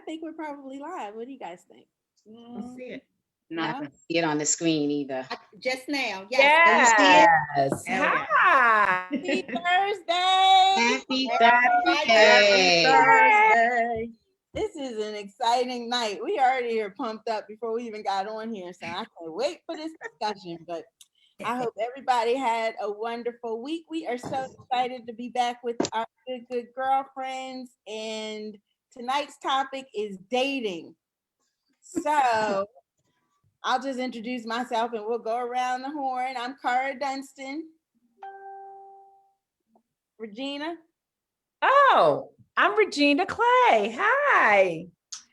think we're probably live. What do you guys think? Let's see it. Not No. gonna see it on the screen either. Just now. Yes. see it? Yes. There we go. Hi. Happy Thursday! Happy Happy Thursday. Thursday. This is an exciting night. We already are pumped up before we even got on here, so I can't wait for this discussion. But I hope everybody had a wonderful week. We are so excited to be back with our good girlfriends, and tonight's topic is dating. So I'll just introduce myself and we'll go around the horn. I'm Cara Dunstan. Regina. Oh, I'm Regina Clay. Hi.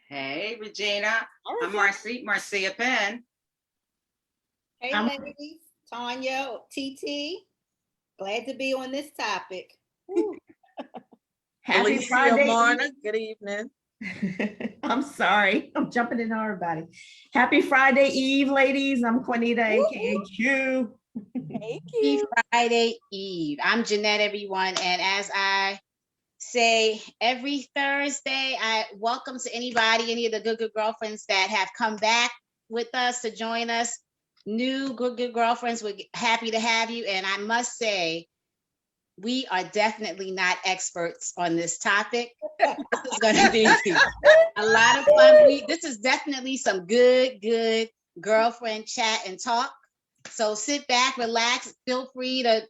Hey, Regina. I'm Regina. Marcia Penn. Hey, ladies. Tanya, TT. Glad to be on this topic. Happy Alicia Friday. Marna, good evening. I'm sorry. I'm jumping in on everybody. Happy Friday Eve, ladies. I'm Juanita, aka Q. Thank Happy you. Friday Eve. I'm Jeanette, everyone. And as I say every Thursday, I welcome to anybody, any of the good girlfriends that have come back with us to join us. New good girlfriends, we're happy to have you. And I must say, we are definitely not experts on this topic. This is going to be a lot of fun. This is definitely some good girlfriend chat and talk. So sit back, relax. Feel free to,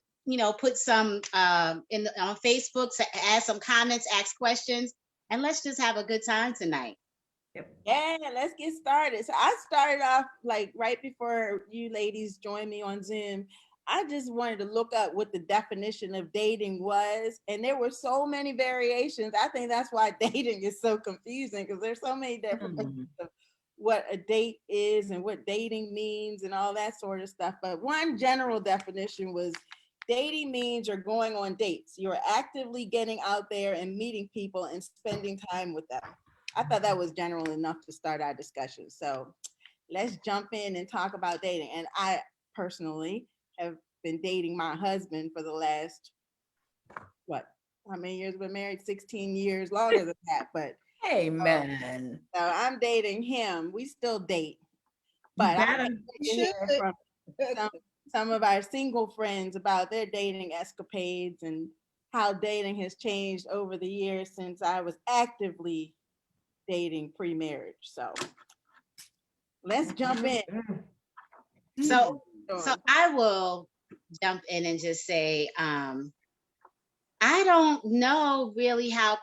put some on Facebook to add some comments, ask questions, and let's just have a good time tonight. Yeah, let's get started. So I started off like right before you ladies joined me on Zoom. I just wanted to look up what the definition of dating was. And there were so many variations. I think that's why dating is so confusing, because there's so many different ways of what a date is and what dating means and all that sort of stuff. But one general definition was dating means you're going on dates. You're actively getting out there and meeting people and spending time with them. I thought that was general enough to start our discussion. So let's jump in and talk about dating. And I personally have been dating my husband for the last, how many years? We've been married 16 years, longer than that, but Amen. so I'm dating him. We still date, but I like to hear from some of our single friends about their dating escapades and how dating has changed over the years since I was actively dating pre-marriage. So let's jump in. So I will jump in and just say, I don't know really how.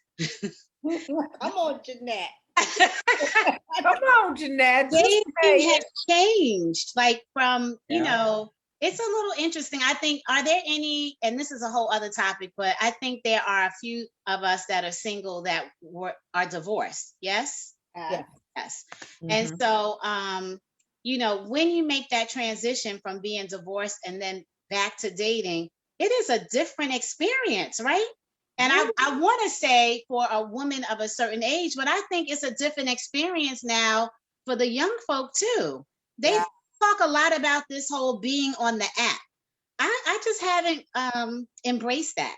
Come on, Jeanette. Come on, Jeanette. Dating has changed, like from, it's a little interesting. I think, are there any, and this is a whole other topic, but I think there are a few of us that are single that are divorced. Yes? Yes. And so, when you make that transition from being divorced and then back to dating, it is a different experience, right? And I want to say for a woman of a certain age, but I think it's a different experience now for the young folk too. They talk a lot about this whole being on the app. I just haven't embraced that.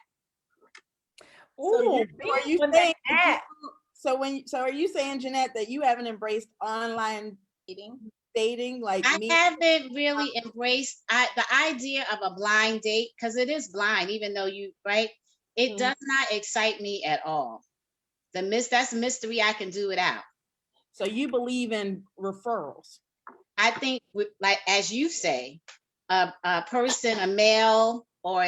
So are you saying are you saying, Jeanette, that you haven't embraced online dating like I me? haven't really embraced the idea of a blind date, because it is blind, even though it does not excite me at all. That's a mystery I can do without. So you believe in referrals? I think, like as you say, a person, a male, or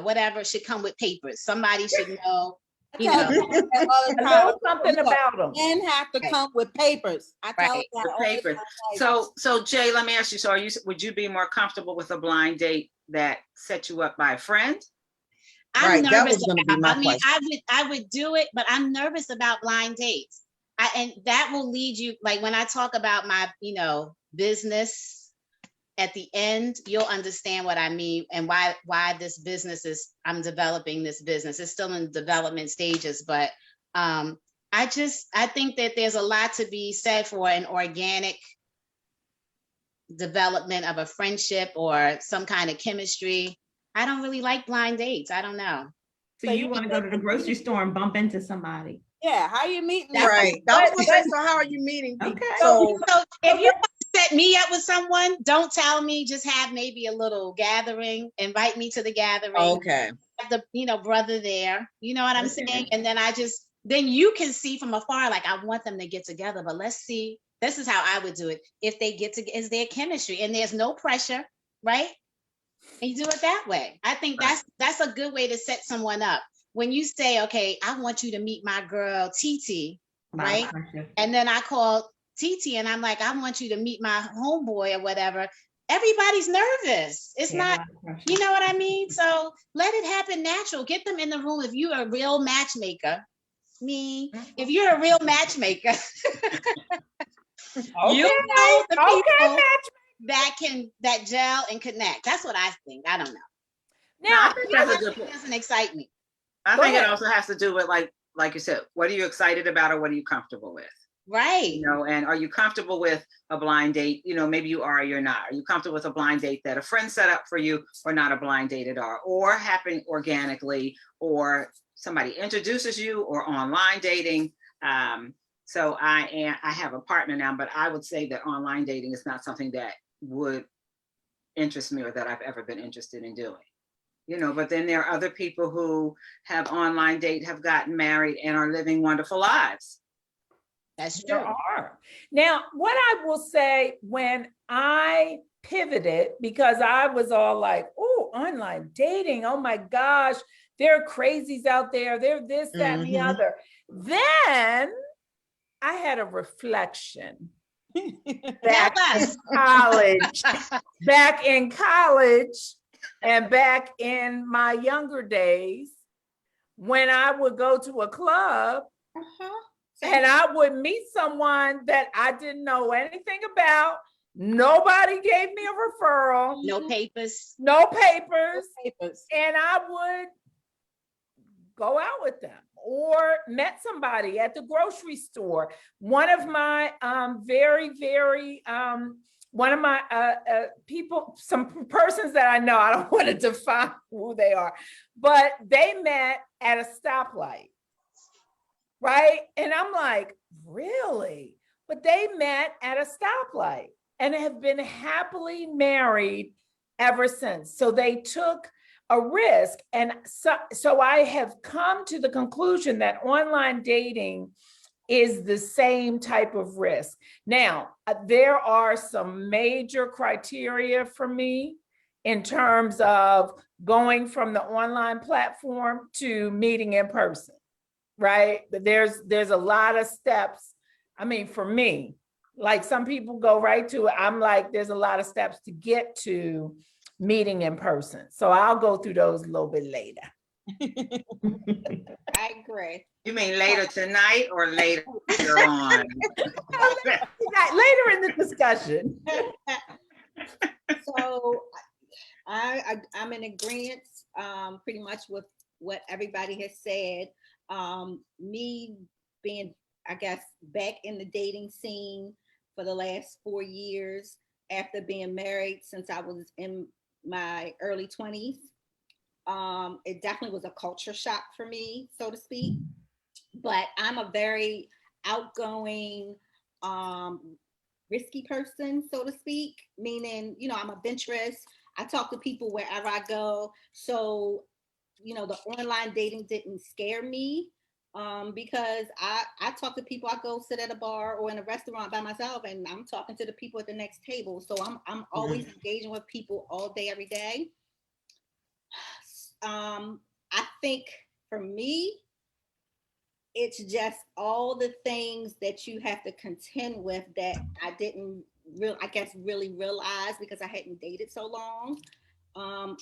whatever, should come with papers. Somebody should know. Know something about them. Men have to come with papers. I tell them that all Papers. the time. So Jay, let me ask you. So would you be more comfortable with a blind date that set you up by a friend? I'm nervous about. I would do it, but I'm nervous about blind dates. And that will lead you, like when I talk about my, business at the end, you'll understand what I mean and why I'm developing this business. It's still in development stages, but I think that there's a lot to be said for an organic development of a friendship or some kind of chemistry. I don't really like blind dates. I don't know. So you want to go to the grocery store and bump into somebody? Yeah, how you meeting? That's- Right. I was gonna say, so how are you meeting people? Okay. So So if you want to set me up with someone, don't tell me, just have maybe a little gathering, invite me to the gathering, okay. have the, brother there, you know what I'm Okay. saying? And then then you can see from afar, like, I want them to get together, but let's see, this is how I would do it. If they get to, is there chemistry and there's no pressure, right? And you do it that way. I think that's a good way to set someone up. When you say, okay, I want you to meet my girl, TT, right? And then I call TT and I'm like, I want you to meet my homeboy or whatever. Everybody's nervous. It's not, you know what I mean? So let it happen natural. Get them in the room. If you're a real matchmaker, if you're a real matchmaker, you know the people that gel and connect. That's what I think. I don't know. No, I think that's a good It point. doesn't excite me. I Go think it ahead. also has to do with like you said, what are you excited about or what are you comfortable with? Right. And are you comfortable with a blind date? Maybe you are or you're not. Are you comfortable with a blind date that a friend set up for you or not a blind date at all? Or happen organically or somebody introduces you or online dating. So I have a partner now, but I would say that online dating is not something that would interest me or that I've ever been interested in doing. But then there are other people who have online date, have gotten married and are living wonderful lives. That's There true. are. Now, what I will say, when I pivoted, because I was all like, oh, online dating, oh my gosh, there are crazies out there, they're this, that, and the Mhm. other. Then I had a reflection back Tell in us. college, and back in my younger days, when I would go to a club and I would meet someone that I didn't know anything about. Nobody gave me a referral. No papers. No papers. Papers. And I would go out with them or met somebody at the grocery store. One of my one of my people, some persons that I know, I don't want to define who they are, but they met at a stoplight. Right? And I'm like, really? But they met at a stoplight and have been happily married ever since. So they took a risk. And so I have come to the conclusion that online dating is the same type of risk. Now, there are some major criteria for me in terms of going from the online platform to meeting in person. Right? But there's a lot of steps. I mean, for me, like some people go right to it. I'm like, there's a lot of steps to get to meeting in person. So I'll go through those a little bit later. I agree. You mean later tonight or later on? Later in the discussion. So I'm in agreement pretty much with what everybody has said. Me being, I guess, back in the dating scene for the last 4 years after being married since I was in my early 20s. It definitely was a culture shock for me, so to speak. But I'm a very outgoing, risky person, so to speak, meaning, I'm adventurous. I talk to people wherever I go. So, the online dating didn't scare me because I talk to people. I go sit at a bar or in a restaurant by myself and I'm talking to the people at the next table. So I'm always engaging with people all day, every day. I think for me, it's just all the things that you have to contend with that I didn't really realize because I hadn't dated so long.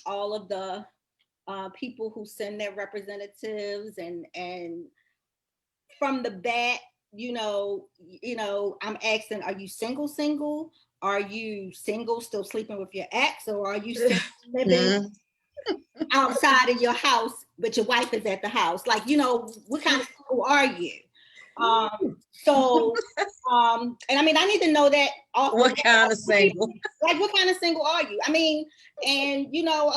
All of the people who send their representatives and from the bat, I'm asking, are you single? Are you single, still sleeping with your ex, or are you still living outside of your house, but your wife is at the house? Like, what kind of single are you? And I mean, I need to know that. What kind of single? Like, what kind of single are you? I mean, and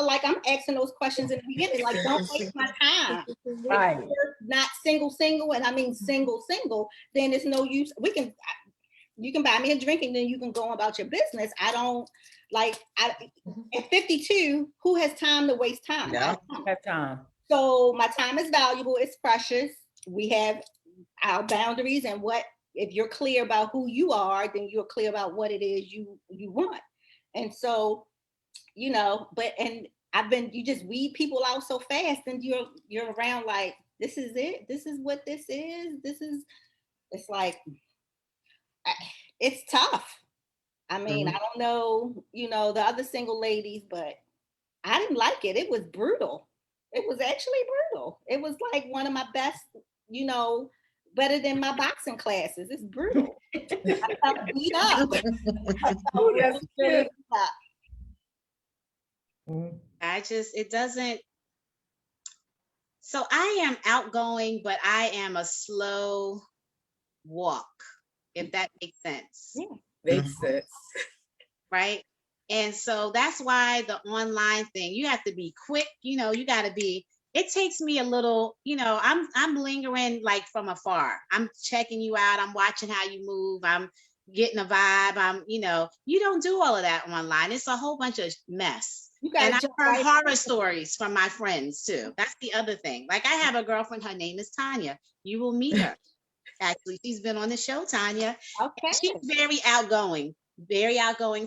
like I'm asking those questions in the beginning, like, don't waste my time. Right. not single, and I mean single, then it's no use. You can buy me a drink and then you can go about your business. I don't at 52, who has time to waste time? Yeah. That time. So my time is valuable, it's precious. We have our boundaries, and if you're clear about who you are, then you're clear about what it is you want. And so, you just weed people out so fast, and you're around like, this is it. This is what this is. It's like, it's tough. I mean, I don't know, the other single ladies, but I didn't like it. It was brutal. It was actually brutal. It was like one of my best, better than my boxing classes. It's brutal. I felt beat up. It doesn't. So I am outgoing, but I am a slow walk, if that makes sense. Yeah. Makes sense. Right. And so that's why the online thing, you have to be quick, you got to be, it takes me a little, I'm lingering like from afar. I'm checking you out. I'm watching how you move. I'm getting a vibe. You don't do all of that online. It's a whole bunch of mess. And I've heard horror stories from my friends too. That's the other thing. Like I have a girlfriend, her name is Tanya. You will meet her. Actually, she's been on the show, Tanya. Okay. She's very outgoing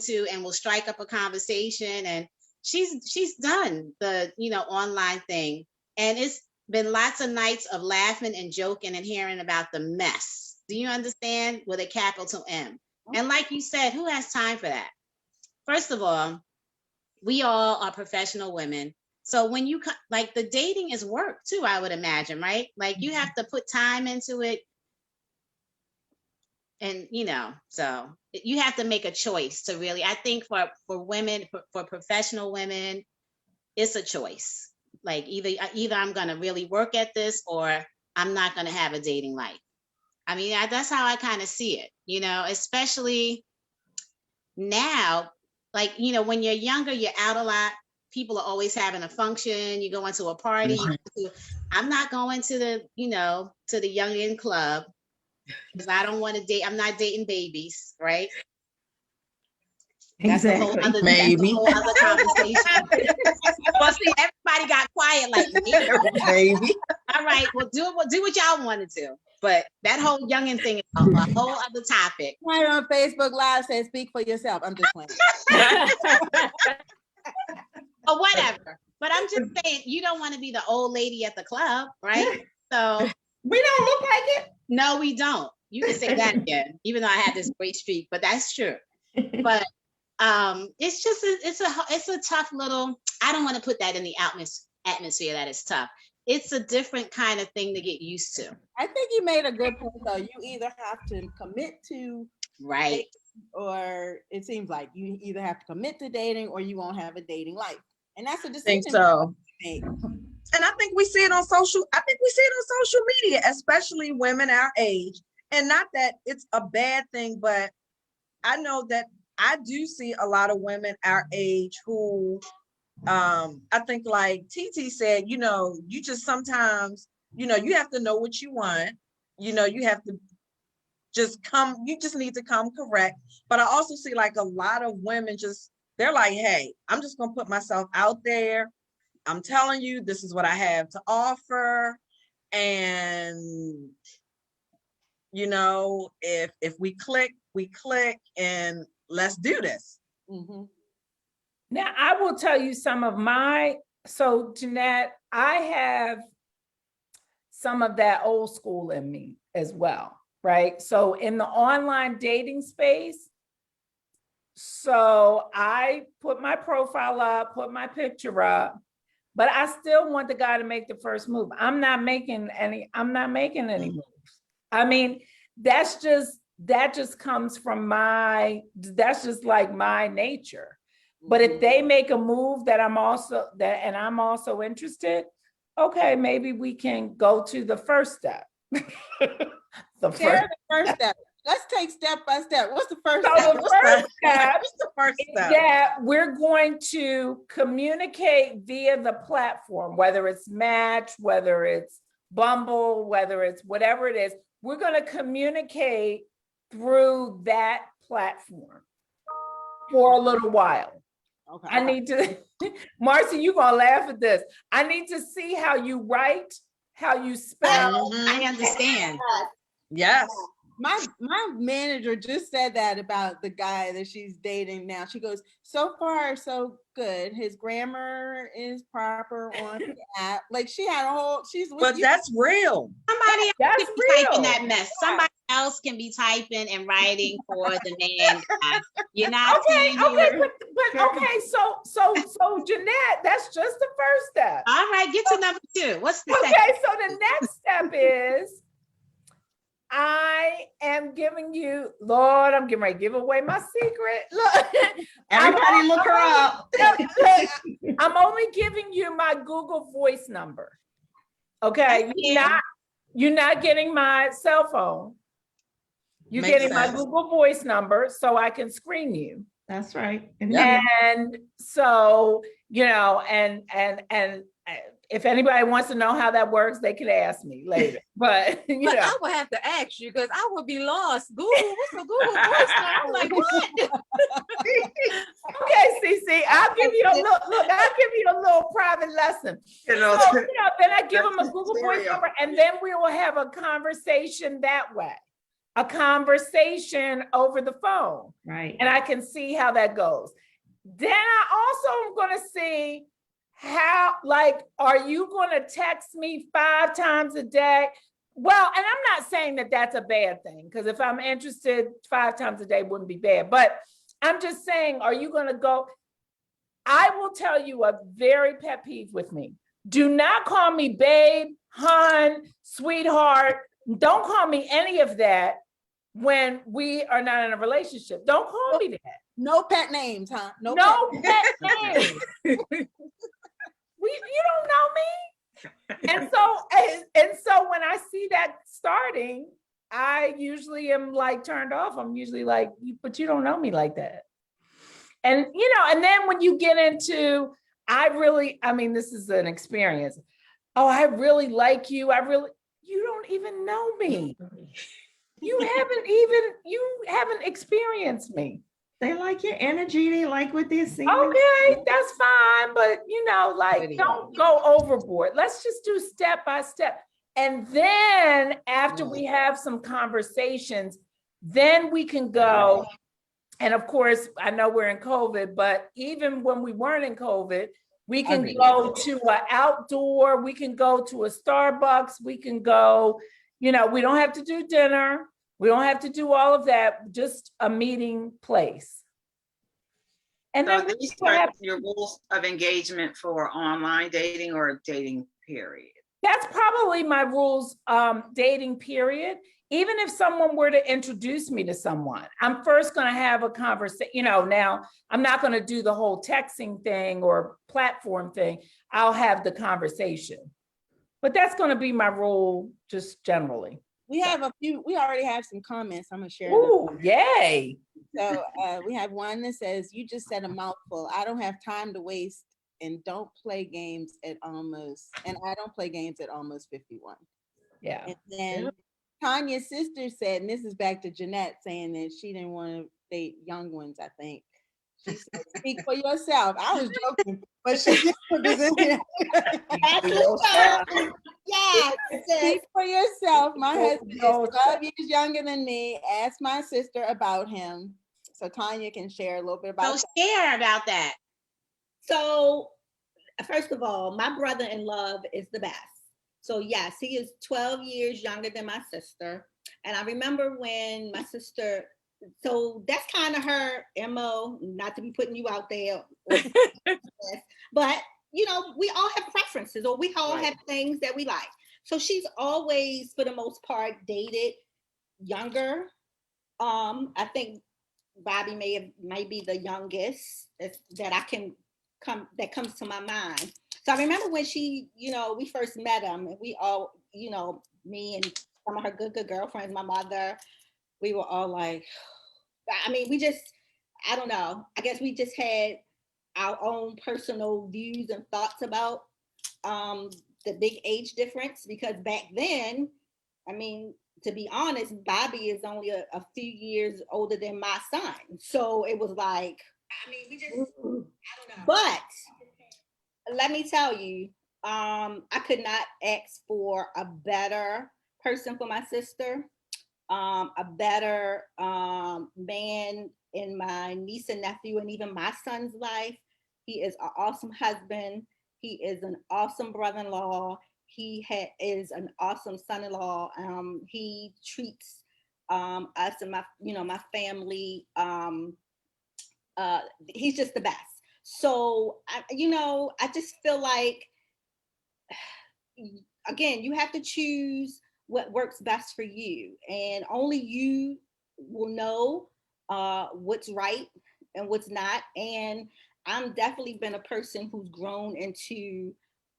too, and will strike up a conversation. And she's done the, online thing. And it's been lots of nights of laughing and joking and hearing about the mess. Do you understand? With a capital M. And like you said, who has time for that? First of all, we all are professional women. So when you like, the dating is work too, I would imagine, right? Like you have to put time into it. And, so you have to make a choice to really, I think for women, for professional women, it's a choice. Like either I'm going to really work at this, or I'm not going to have a dating life. I mean, that's how I kind of see it, especially now, like, when you're younger, you're out a lot. People are always having a function. You go into a party. I'm not going to the, to the youngin club, because I don't want to date. I'm not dating babies, right? That's a whole other, Maybe. that's a whole other conversation. Well, see, everybody got quiet like me. Maybe. All right, well, do what y'all want to do. But that whole youngin thing is a whole other topic. Right on Facebook Live says, "Speak for yourself." I'm just playing. Or whatever. But I'm just saying, you don't want to be the old lady at the club, right? So We don't look like it. no, we don't. You can say that again, even though I had this great streak, but that's true. But it's just it's a tough little. I don't want to put that in the atmosphere that it's tough. It's a different kind of thing to get used to. I think you made a good point though. You either have to commit to Right. or it seems like you either have to commit to dating or you won't have a dating life. And that's a I decision. think so. you make. And I think we see it on social media, especially women our age. And not that it's a bad thing, but I know that I do see a lot of women our age who I think, like TT said, you just sometimes, you have to know what you want. You have to you just need to come correct. But I also see like a lot of women they're like, hey, I'm just gonna put myself out there. I'm telling you, this is what I have to offer. And, if we click, and let's do this. Mhm. Now, I will tell you some of so Jeanette, I have some of that old school in me as well, right? So in the online dating space, so I put my profile up, put my picture up, but I still want the guy to make the first move. I'm not making any moves. I mean, that just comes from that's just like my nature. But if they make a move that I'm also interested, okay, maybe we can go to the first step. Share the first step. Let's take step by step. What's the first So step? the first step What's the first is step? that we're going to communicate via the platform, whether it's Match, whether it's Bumble, whether it's whatever it is, we're going to communicate through that platform for a little while. Okay. I need to, Marcy, you're going to laugh at this. I need to see how you write, how you spell. I understand. Yes. My manager just said that about the guy that she's dating now. She goes, so far so good. His grammar is proper on the app. Like she had a whole. She's with But you. that's real. Somebody else That's can be typing real. that mess. Somebody else can be typing and writing for the man. You're not Okay, seeing okay, here. but okay, so Jeanette, that's just the first step. All right, get to number 2. What's the second? Okay, so the next step is I am giving you, Lord, I'm getting ready to give away my secret. Look, Everybody look her up. I'm only giving you my Google Voice number. Okay, you're not getting my cell phone. You're Makes getting my sense. Google Voice number so I can screen you. That's right. And so, and if anybody wants to know how that works, they can ask me later. But But I would have to ask you because I would be lost. Google, what's a Google voice number? I'm like, what? okay, CC, I'll give you a little private lesson. You know, So, then I give That's them a Google Voice material. number, and then we will have a conversation that way, a conversation over the phone, Right. and I can see how that goes. Then I also am going to see how, like, are you going to text me 5 times a day? Well, and I'm not saying that that's a bad thing, because if I'm interested, 5 times a day wouldn't be bad. But I'm just saying, are you going to go? I will tell you a very pet peeve with me. Do not call me babe, hun, sweetheart. Don't call me any of that when we are not in a relationship. Don't call me that. No pet names, huh? No pet pet names. You don't know me. And so when I see that starting, I usually am like turned off. I'm usually like, but you don't know me like that. And and then when you get into, this is an experience. Oh, I really like you. You don't even know me. You haven't experienced me. They like your energy. They like what they're seeing. Okay, that's fine. But don't go overboard. Let's just do step by step. And then after we have some conversations, then we can go. And of course, I know we're in COVID, but even when we weren't in COVID, we can go to an outdoor, we can go to a Starbucks, we can go, we don't have to do dinner. We don't have to do all of that, just a meeting place. And so then these are your rules of engagement for online dating or dating period. that's probably my rules, dating period. Even if someone were to introduce me to someone, I'm first going to have a conversation. Now I'm not going to do the whole texting thing or platform thing. I'll have the conversation, but that's going to be my rule just generally. We already have some comments. I'm gonna share them. Ooh, yay. So we have one that says, you just said a mouthful. I don't have time to waste and don't play games at almost, and I don't play games at almost 51. Yeah. And then Tanya's sister said, and this is back to Jeanette saying that she didn't want to date young ones, I think. She said, speak for yourself. I was joking, but she just put this in here. Yes. Speak for yourself. My husband is No. 12 years younger than me. Ask my sister about him. So Tanya can share a little bit about So share about that. So, first of all, my brother-in-law is the best. So yes, he is 12 years younger than my sister. And I remember when my sister, so that's kind of her MO, not to be putting you out there, but we all have preferences, or we all have things that we like. So she's always, for the most part, dated younger. I think Bobby may be the youngest that comes to my mind. So I remember when we first met him, and we all, me and some of her good girlfriends, my mother, we were all like, I don't know. I guess we just had our own personal views and thoughts about the big age difference, because back then, I mean, to be honest, Bobby is only a few years older than my son. So it was like, I mean, we just, I don't know. But let me tell you, I could not ask for a better person for my sister, a better man in my niece and nephew, and even my son's life. He is an awesome husband. He is an awesome brother-in-law. He is an awesome son-in-law. He treats us and my family. He's just the best. So, I just feel like, again, you have to choose what works best for you, and only you will know what's right and what's not. And I'm definitely been a person who's grown into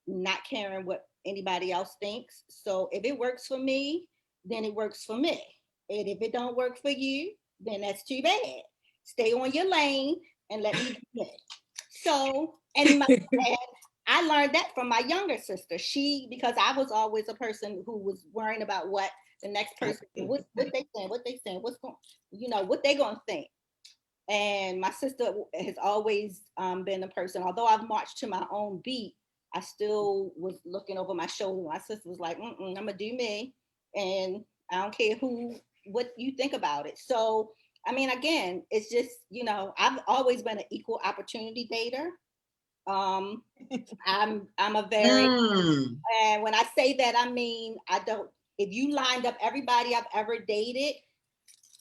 not caring what anybody else thinks. So if it works for me, then it works for me. And if it don't work for you, then that's too bad. Stay on your lane and let me do it. So, and I learned that from my younger sister. Because I was always a person who was worrying about what the next person, what they saying, what's going, what they gonna think. And my sister has always been a person, although I've marched to my own beat, I still was looking over my shoulder. My sister was like, I'm gonna do me, and I don't care what you think about it. So, I mean, again, it's just, I've always been an equal opportunity dater. I'm a very, and when I say that, I mean, if you lined up everybody I've ever dated,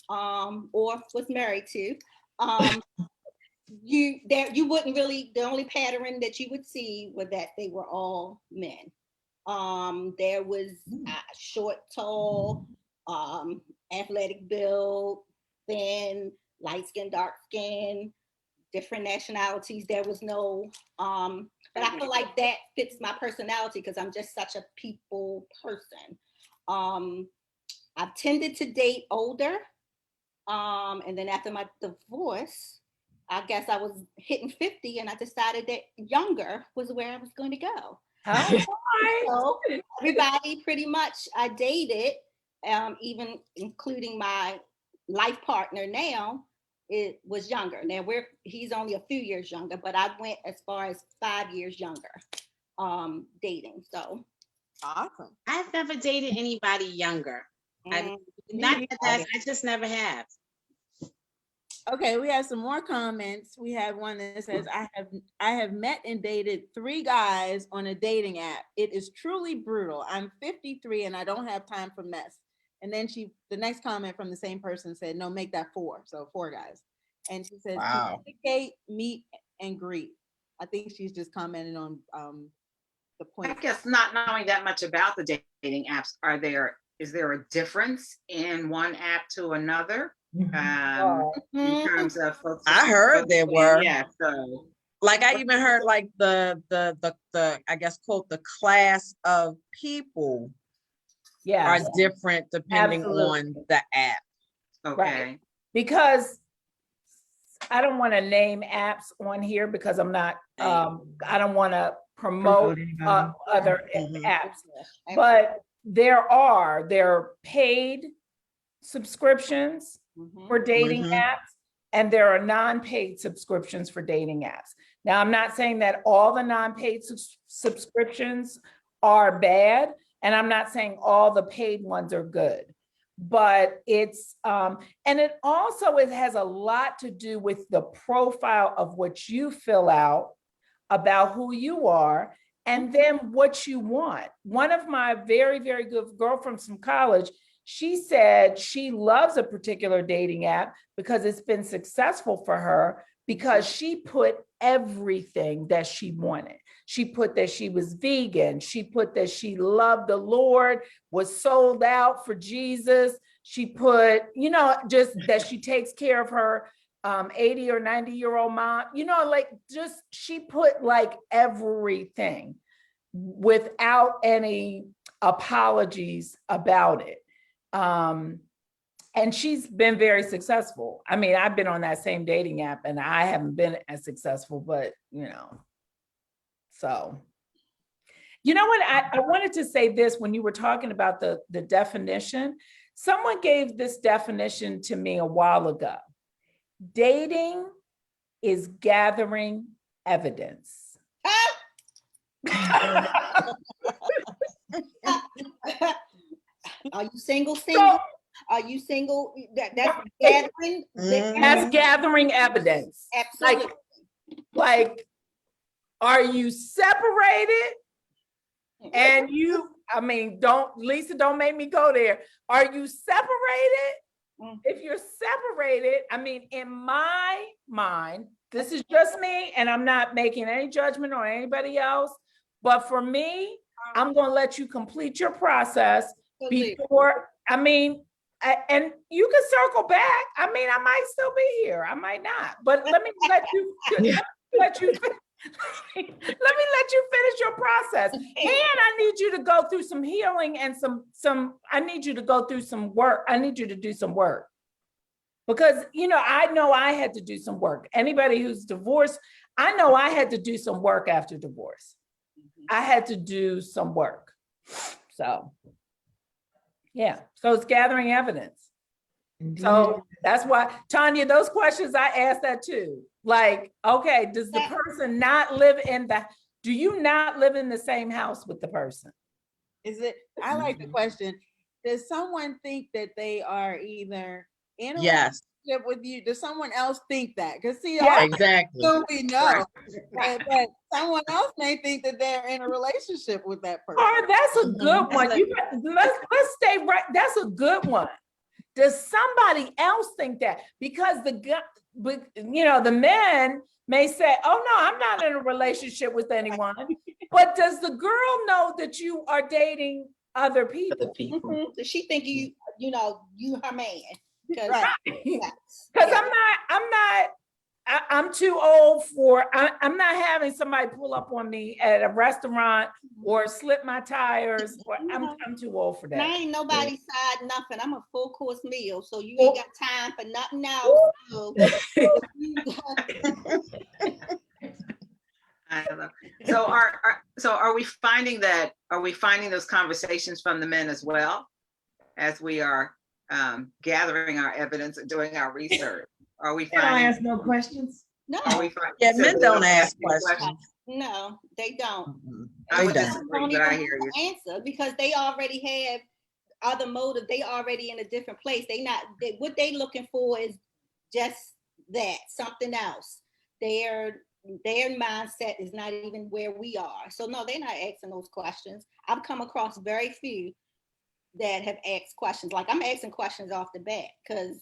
or was married to, you wouldn't really, the only pattern that you would see was that they were all men. There was short, tall, athletic build, thin, light skin, dark skin, different nationalities. There was no, but I feel like that fits my personality because I'm just such a people person. I've tended to date older. And then after my divorce, I guess I was hitting 50 and I decided that younger was where I was going to go. So everybody pretty much I dated, even including my life partner now, it was younger. Now he's only a few years younger, but I went as far as 5 years younger dating. So Awesome. I've never dated anybody younger. I just never have. Okay, we have some more comments. We have one that says, I have met and dated 3 guys on a dating app. It is truly brutal. I'm 53 and I don't have time for mess. And then the next comment from the same person said, no, make that 4. So 4 guys. And she says, Wow. communicate, meet, and greet. I think she's just commenting on the point. I guess not knowing that much about the dating apps, is there a difference in one app to another? In terms of folks, I heard there were. Yeah, so Like I even heard like the I guess quote the class of people are different depending on the app. okay. Right. Because I don't want to name apps on here because I'm not I don't want to promote other apps, but there are paid subscriptions for dating apps, and there are non-paid subscriptions for dating apps. Now, I'm not saying that all the non-paid subscriptions are bad, and I'm not saying all the paid ones are good, but it's, and it also, it has a lot to do with the profile of what you fill out about who you are, and then what you want. One of my very, very good girlfriends from college, she said she loves a particular dating app because it's been successful for her because she put everything that she wanted. She put that she was vegan. She put that she loved the Lord, was sold out for Jesus. She put, just that she takes care of her 80 or 90-year-old mom, she put like everything without any apologies about it. And she's been very successful. I mean, I've been on that same dating app and I haven't been as successful, but so You know what? I wanted to say this when you were talking about the definition. Someone gave this definition to me a while ago. Dating is gathering evidence. Are you single? So Are you single? That's gathering. that's gathering evidence. Absolutely. Like, are you separated? And I mean, Lisa, don't make me go there. Are you separated? If you're separated, I mean, in my mind, this is just me, and I'm not making any judgment on anybody else. But for me, I'm going to let you complete your process before, and you can circle back. I mean, I might still be here. I might not, but let me let you finish your process. And I need you to go through some healing and I need you to go through some work. I need you to do some work. Because, I know I had to do some work. Anybody who's divorced, I know I had to do some work after divorce. I had to do some work. So, yeah. So it's gathering evidence. So that's why, Tanya, those questions, I asked that too. Like, okay, does the person do you not live in the same house with the person? I like the question. Does someone think that they are either in a Yes, relationship with you? Does someone else think that? Because see, exactly. we know, but someone else may think that they're in a relationship with that person. Oh, that's a good one. Let's stay right. That's a good one. Does somebody else think that? Because the men may say, "Oh no, I'm not in a relationship with anyone." But does the girl know that you are dating other people? Does she think you her man? Because I'm too old I'm not having somebody pull up on me at a restaurant or slip my tires. I'm too old for that. I ain't nobody's side nothing. I'm a full course meal, so you ain't got time for nothing else. I don't know. So are we finding those conversations from the men as well as we are gathering our evidence and doing our research? Are we They don't finding? ask no questions. No, Yeah, men don't ask questions. no, they don't. I would They disagree, Don't but I even hear you. answer because they already have other motive. They already in a different place. What they looking for is just that, something else. Their mindset is not even where we are. So no, they're not asking those questions. I've come across very few that have asked questions. Like I'm asking questions off the bat because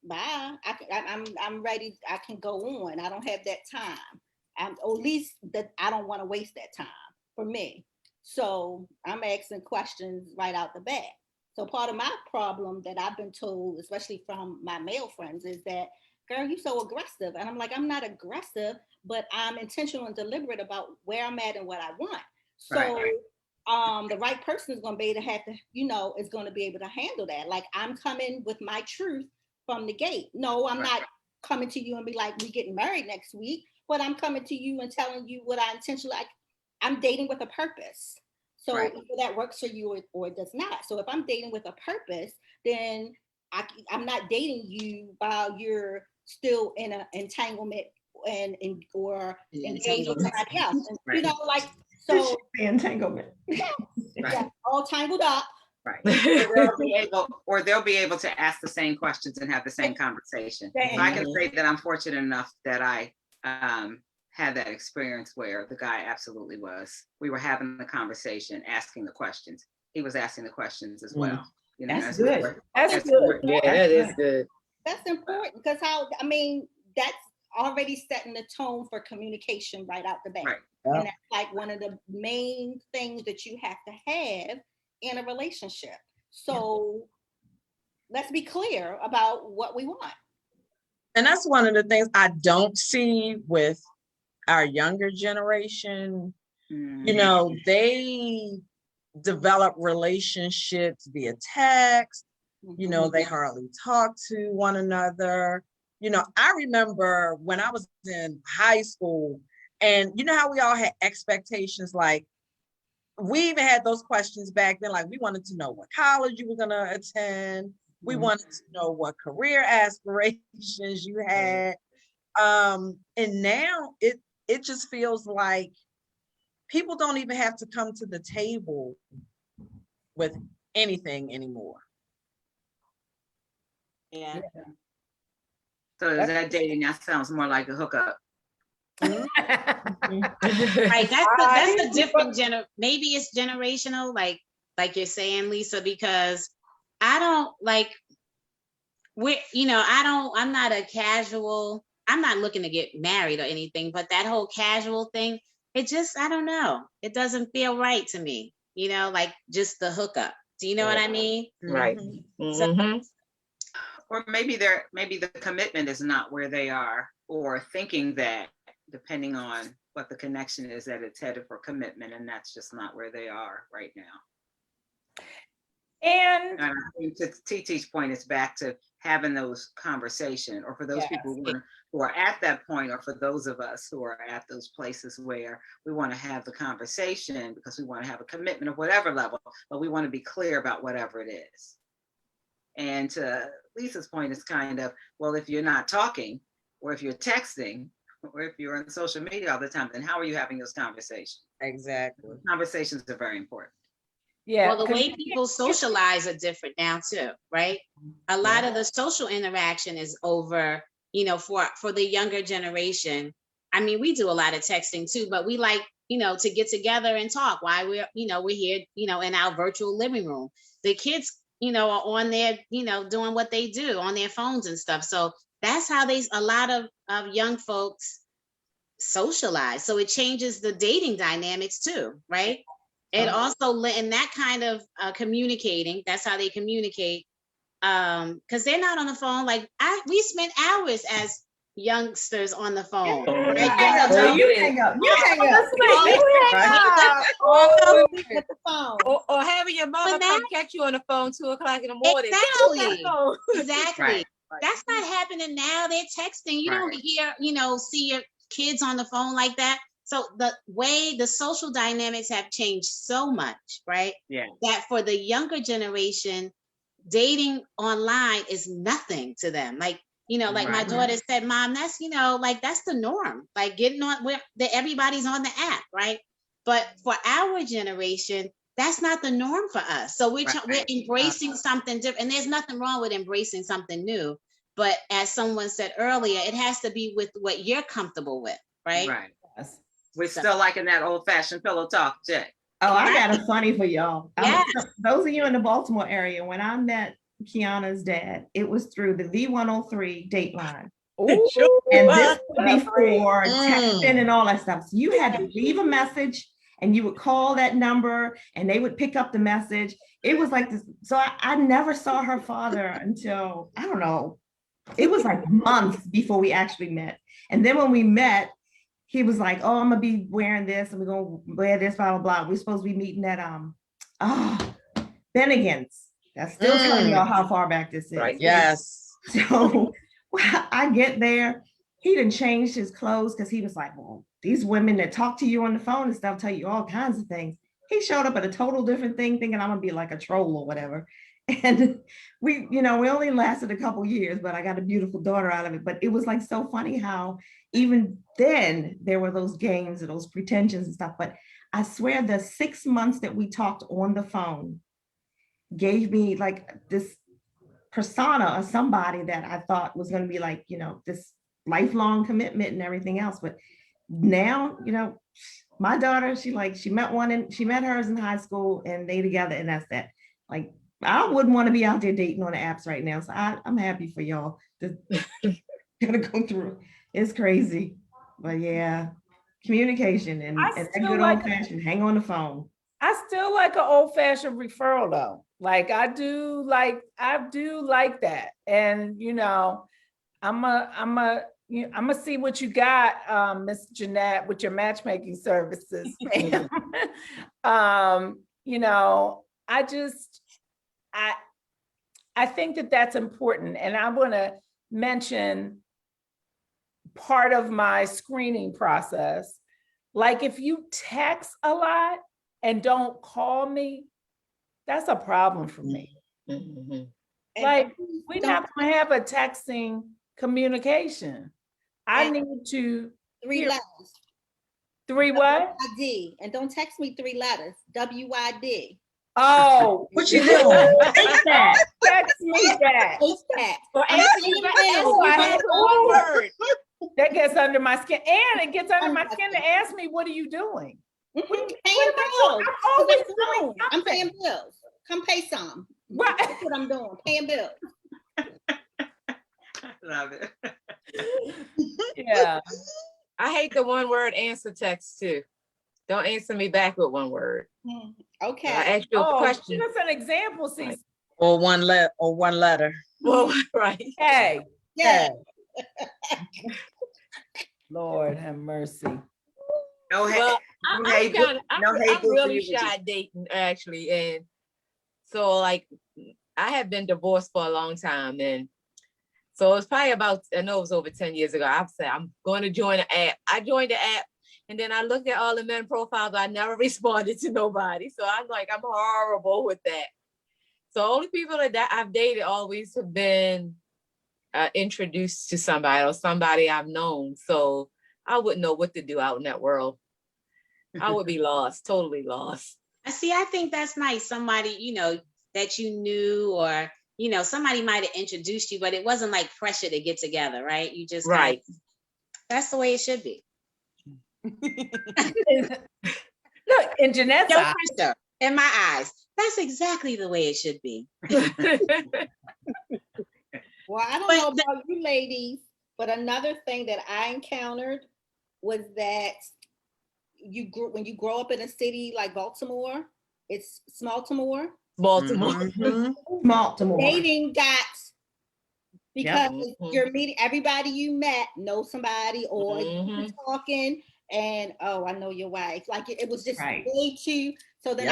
bye. I'm ready. I can go on. I don't have that time. Or at least that I don't want to waste that time for me. So I'm asking questions right out the bat. So part of my problem that I've been told, especially from my male friends, is that, girl, you so aggressive. And I'm like, I'm not aggressive, but I'm intentional and deliberate about where I'm at and what I want. So the right person is going to be able to is going to be able to handle that. Like I'm coming with my truth from the gate. No, I'm not coming to you and be like, we getting married next week, but I'm coming to you and telling you what I intentionally like. I'm dating with a purpose. So either that works for you or it does not. So if I'm dating with a purpose, then I'm not dating you while you're still in an entanglement or engaged with somebody else. And, so The entanglement. all tangled up. Right. Or they'll be able to ask the same questions and have the same conversation. So I can say that I'm fortunate enough that I had that experience where the guy absolutely was. We were having the conversation, asking the questions. He was asking the questions as well. That's good. That's good. Yeah, that is good. That's important because that's already setting the tone for communication right out the bat. Right. And that's like one of the main things that you have to have in a relationship. So let's be clear about what we want. And that's one of the things I don't see with our younger generation. They develop relationships via text. They hardly talk to one another. I remember when I was in high school, and you know how we all had expectations like, we even had those questions back then. Like we wanted to know what college you were gonna attend. We wanted to know what career aspirations you had. And now it just feels like people don't even have to come to the table with anything anymore. Yeah. So is that dating? That sounds more like a hookup. Right, that's a different maybe it's generational, like you're saying, Lisa, because I don't like I'm not a casual, I'm not looking to get married or anything, but that whole casual thing, it just, I don't know, it doesn't feel right to me, like just the hookup. Do you know what I mean? Right. So- Mhm. Or maybe the commitment is not where they are, or thinking that, depending on what the connection is, that it's headed for commitment, and that's just not where they are right now. And And I think to TT's point, it's back to having those conversations, or for those people who are at that point, or for those of us who are at those places where we want to have the conversation because we want to have a commitment of whatever level, but we want to be clear about whatever it is. And to Lisa's point, it's kind of, well, if you're not talking, or if you're texting, or if you're on social media all the time, then how are you having those conversations? Exactly. Conversations are very important. yeah, Well, the 'cause way people socialize are different now too, right? A lot of the social interaction is over, for the younger generation. I mean, we do a lot of texting too, but we like, to get together and talk while we're here, in our virtual living room. The kids, are on there, doing what they do on their phones and stuff. So that's how a lot of young folks socialize. So it changes the dating dynamics too, right? It also in that kind of communicating, that's how they communicate. Because they're not on the phone. Like we spent hours as youngsters on the phone. Right? Hang up, Girl, you you hang up. You hang up. With the phone. Or having your mama But come catch you on the phone 2:00 in the morning. Get off that Exactly. phone. Exactly. Right. That's not happening now. They're texting. You don't Right. hear, see your kids on the phone like that. So the way the social dynamics have changed so much, right? Yeah. That for the younger generation, dating online is nothing to them. Like, like my Right. daughter said, Mom, that's, like that's the norm. Like getting on where everybody's on the app, right? But for our generation, that's not the norm for us. So we're Right. embracing something different. And there's nothing wrong with embracing something new. But as someone said earlier, it has to be with what you're comfortable with, right? Right. Yes. We're still liking that old-fashioned pillow talk, Jay. Oh, I got a funny for y'all. Yes. Those of you in the Baltimore area, when I met Kiana's dad, it was through the V103 Dateline. Ooh, And this was before Mm. texting and all that stuff. So you had to leave a message and you would call that number and they would pick up the message. It was like this. So I never saw her father until, I don't know, it was like months before we actually met. And then when we met, he was like, oh, I'm gonna be wearing this and we're gonna wear this, blah, blah, blah. We're supposed to be meeting at Bennigan's. That's still telling y'all how far back this is. Right. Yes. So I get there, he didn't change his clothes because he was like, well, these women that talk to you on the phone and stuff tell you all kinds of things. He showed up at a total different thing, thinking I'm gonna be like a troll or whatever. And we only lasted a couple years, but I got a beautiful daughter out of it. But it was like so funny how even then there were those games and those pretensions and stuff. But I swear the 6 months that we talked on the phone gave me like this persona of somebody that I thought was going to be like, this lifelong commitment and everything else. But now, my daughter, she met hers in high school and they together, and that's that. Like, I wouldn't want to be out there dating on the apps right now. So I'm happy for y'all to gotta go through. It's crazy, but yeah, communication and that still good like- old fashioned hang on the phone. I still like an old fashioned referral though. Like I do like that. And I'm gonna see what you got, Miss Jeanette, with your matchmaking services. ma'am. I think that that's important. And I want to mention part of my screening process. Like if you text a lot and don't call me, that's a problem for me. Mhm. And Like, please we're don't not gonna have a texting communication. I And- need to, 3 here- letters. 3 what? WYD. And don't text me 3 letters. WYD. Oh. What you doing? Text me that. Hate that. Or I'm answer saying you back, it. answer you back with one word. That gets under my skin, and it gets under my skin to ask me, what are you doing? Mhm. What Paying am I bills. doing? I'm That's always what I'm doing doing. I'm paying something. bills. Come pay some. Right. That's what I'm doing. Paying bills. Love it. Yeah. I hate the one word answer text too. Don't answer me back with one word. I Okay. asked you a Oh, question. give us an example, see. Right. Or one letter. Well, right. Hey, Yeah. Lord have mercy. No hate. Well, no hate group- I'm no hate group for really you, Virginia. shy dating actually, and so like I have been divorced for a long time, and so it was probably about, I know it was over 10 years ago. I said I'm going to join the app. I joined the app, and then I looked at all the men profiles. I never responded to nobody, so I'm like, I'm horrible with that. So only people that I've dated always have been introduced to somebody or somebody I've known. So I wouldn't know what to do out in that world. I would be lost, totally lost. I see, I think that's nice. Somebody, that you knew, or, somebody might have introduced you, but it wasn't like pressure to get together, right? You just Right. That's the way it should be. Look, in Jeanette's No eye, pressure in my eyes. That's exactly the way it should be. Well, I don't But know about you ladies, but another thing that I encountered was that when you grow up in a city like Baltimore, it's Smaltimore. Baltimore. Mhm. Baltimore. Dating got because Mhm. you're meeting everybody you met know somebody, or you're Mhm. talking and I know your wife. Like it was just Right. way too. So then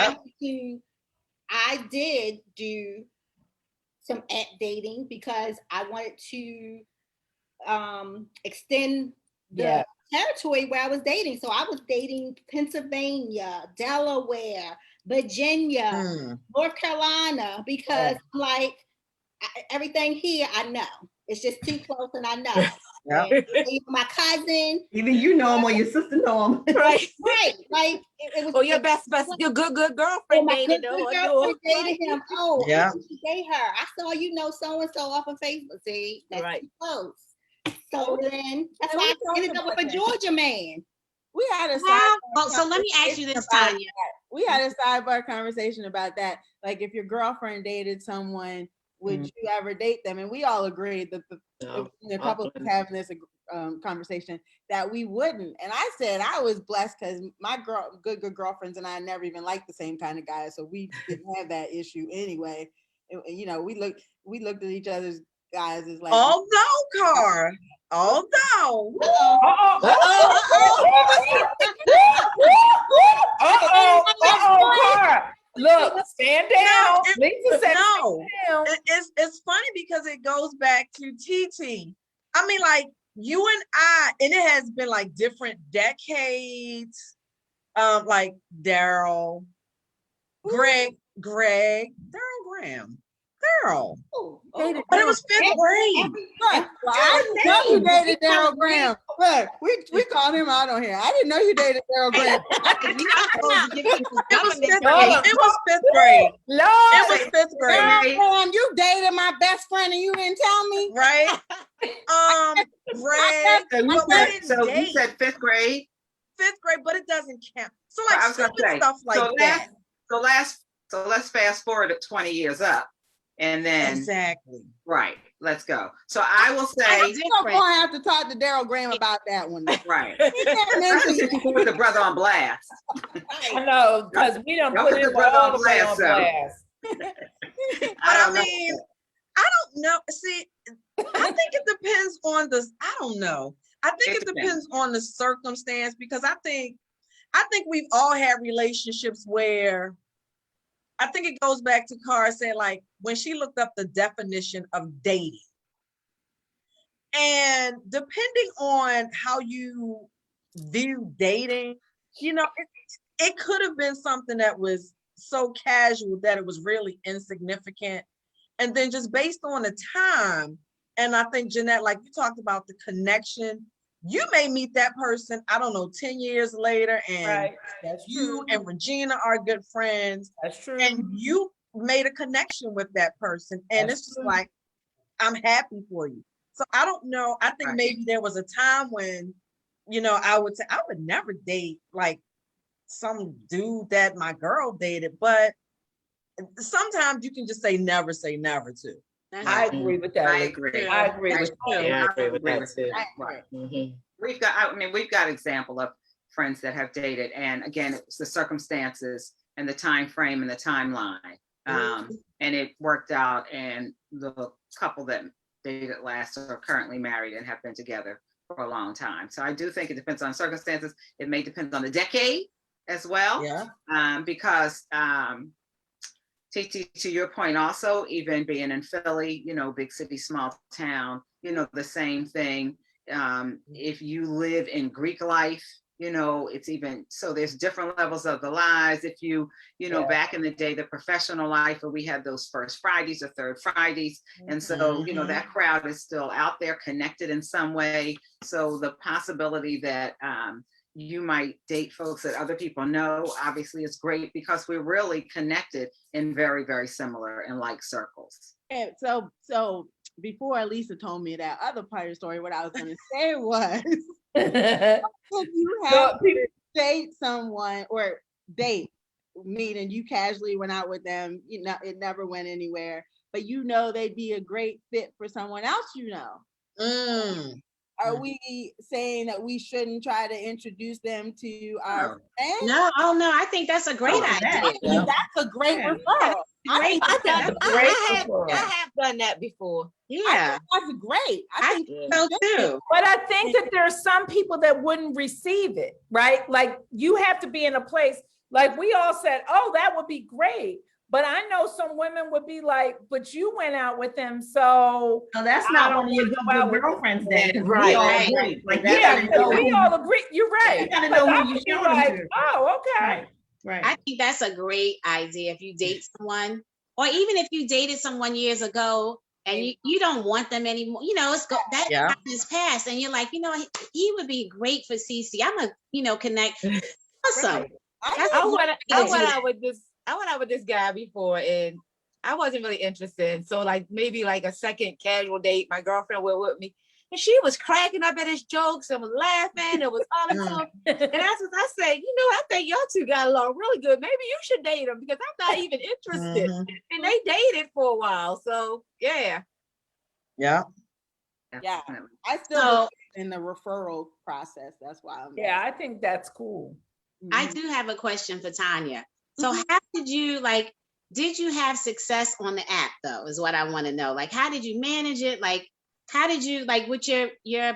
I did do some app dating because I wanted to extend the Yeah. territory where I was dating. So I was dating Pennsylvania, Delaware, Virginia, Mm. North Carolina, because like everything here I know. It's just too close and I know. Yep. And even my cousin, Either you know him or your sister know him. Right. right? Like it was. Or your your good Oh, girlfriend my dated good her. or girlfriend yours. dated him. Oh, Yeah. I should date her. I saw so and so off of Facebook. See, that's Right. too close. So then that's And why we I ended talked up with a about that. Georgia man. We had a Well, sidebar so let me ask you this, conversation about Tanya. that. We had a sidebar conversation about that. Like, if your girlfriend dated someone, would you ever date them? And we all agreed that No. a couple of us having this conversation that we wouldn't. And I said I was blessed because my good girlfriends and I never even liked the same kind of guys, so we didn't have that issue anyway. And, we looked at each other's guys as like, Although, Cara. Look, stand down. Lisa said no, stand down. it's funny because it goes back to TT. I mean, like you and I, and it has been like different decades. Like Daryl, Daryl Graham. But it was fifth grade. Look, well, I didn't know you dated Daryl Graham. Look, we called him out on here. I didn't know you dated Daryl Graham. It was fifth grade. It was fifth grade. Lord. It was fifth grade. Daryl Graham, you dated my best friend and you didn't tell me. Right? Greg, So you but we said, didn't so you date. said fifth grade. Fifth grade, but it doesn't count. So I like was gonna stupid say, stuff like so that. So let's fast forward to 20 years up, and then Exactly. right. Let's go. So I will say I'm going to have to talk to Daryl Graham about that one. right. He can't mention Since you put the brother on blast. I know, because we don't Don't put put it the brother all on the way on blast, though. blast. But I I don't know. mean, I don't know. See, I think it depends on the. I don't know. I think It it depends on the circumstance because I think we've all had relationships where. I think it goes back to Cara saying like when she looked up the definition of dating, and depending on how you view dating, it could have been something that was so casual that it was really insignificant. And then just based on the time, and I think Jeanette, like you talked about the connection, you may meet that person, I don't know, 10 years later, and Right, that's you true, and Regina are good friends, that's true. and you made a connection with that person. And That's it's just true. like, I'm happy for you. So I don't know. I think Right. maybe there was a time when, you know, I would say I would never date like some dude that my girl dated, but sometimes you can just say never too. That's I true. agree with that. I Lisa. agree. I agree I with agree. that. Yeah, I agree with Agree that with too. that. Right. Mhm. We've got example of friends that have dated, and again, it's the circumstances and the time frame and the timeline. And it worked out, and the couple that dated last are currently married and have been together for a long time. So I do think it depends on circumstances. It may depend on the decade as well. Yeah. Because TT, to your point also, even being in Philly, you know, big city, small town, you know, the same thing. If you live in Greek life, you know, it's even, so there's different levels of the lives. If you know, Yeah. back in the day, the professional life where we had those first Fridays or third Fridays. And so, you know, that crowd is still out there connected in some way. So the possibility that you might date folks that other people know, obviously is great because we're really connected in very, very similar and like circles. And so before Lisa told me that other part of the story, what I was going to say was, if you have to date someone or meet and you casually went out with them, you know, it never went anywhere, but you know they'd be a great fit for someone else, you know. Are we saying that we shouldn't try to introduce them to our friends? No, oh no, I think that's a great Oh, idea. yeah. That's a great Yeah. referral. Great. I have done that before. Yeah, That's great. I think think so too. But I think that there are some people that wouldn't receive it, right? Like you have to be in a place, like we all said, oh, that would be great. But I know some women would be like, but you went out with him, so. No, that's I not don't one of your wanna go out good with girlfriends then. 'Cause we Right, all right. agree. Like, you Yeah, gotta know we who- all agree. You're right. You gotta Like, know who I you would be showing them like, to. oh, okay. Right, right. I think that's a great idea if you date someone, or even if you dated someone years ago and you don't want them anymore. You know, that Yeah. time has passed, and you're like, you know, he would be great for CC. I'm gonna, you know, connect. Awesome. Right. I went out with this guy before, and I wasn't really interested. So like maybe like a second casual date, my girlfriend went with me, and she was cracking up at his jokes and was laughing. It was all cool. And that's what I said, you know, I think y'all two got along really good. Maybe you should date him because I'm not even interested. And they dated for a while. So yeah. Yeah. Yeah. Definitely. I still So believe in the referral process. That's why I'm Yeah, I think that's cool. I do have a question for Tanya. So how did you have success on the app though, is what I want to know. Like, how did you manage it? Like, how did you, like with your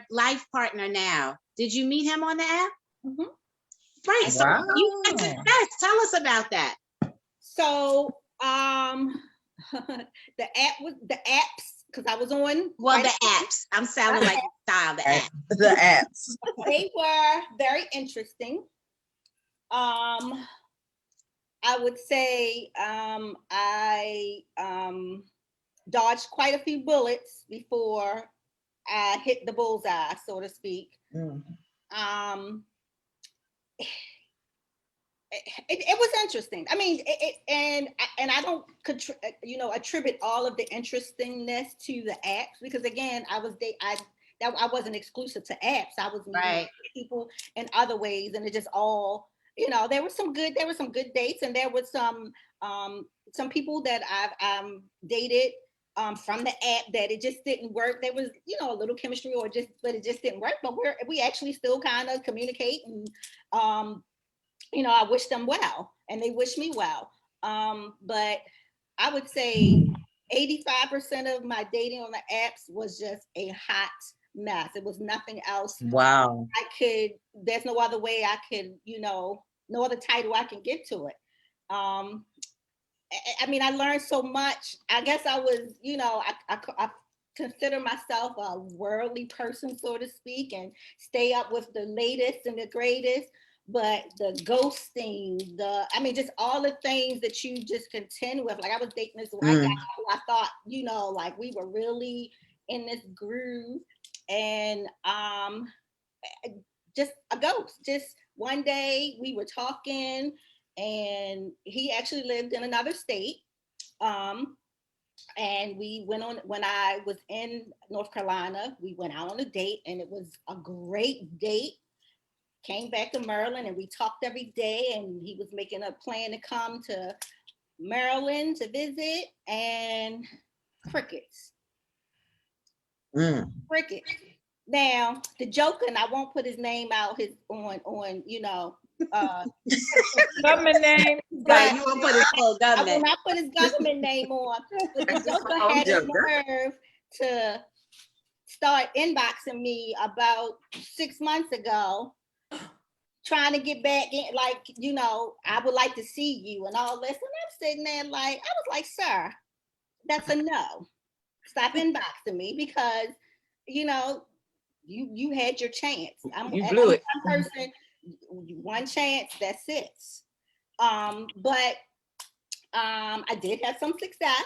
life partner now, did you meet him on the app? Mhm. Right. So Wow. you had success. Tell us about that. So the apps, because I was on, Well, right, the apps. I'm sounding like style the app. The apps. they were very interesting. I would say I dodged quite a few bullets before I hit the bullseye, so to speak. It was interesting. I mean, and I don't attribute all of the interestingness to the apps, because again, I wasn't exclusive to apps. I was meeting people in other ways, and it just all, you know, there were some good dates, and there was some people that I've dated from the app that it just didn't work. There was, you know, a little chemistry, but it just didn't work. But we actually still kind of communicate, and you know, I wish them well and they wish me well. But I would say 85% of my dating on the apps was just a hot mess. It was nothing else. Wow. There's no other way I could, you know, no other title I can give to it. I mean, I learned so much. I guess I was, you know, I consider myself a worldly person, so to speak, and stay up with the latest and the greatest. but the ghosting, I mean, just all the things that you just contend with. Like I was dating this white guy who I thought, you know, like we were really in this groove, and just a ghost. Just one day we were talking, and he actually lived in another state. And we went on, when I was in North Carolina, we went out on a date, and it was a great date. Came back to Maryland, and we talked every day, and he was making a plan to come to Maryland to visit, and crickets. Crickets. Now, the joker, and I won't put his name out on you know, Government name. Right, you won't put his full I will government. not put his government name on, but the joker had the nerve to start inboxing me about 6 months ago, trying to get back in, like, you know, I would like to see you and all this. And I'm sitting there like, I was like, sir, that's a no. Stop inboxing me, because, you know, you had your chance. You blew it. One person, one chance, that's it. But I did have some success,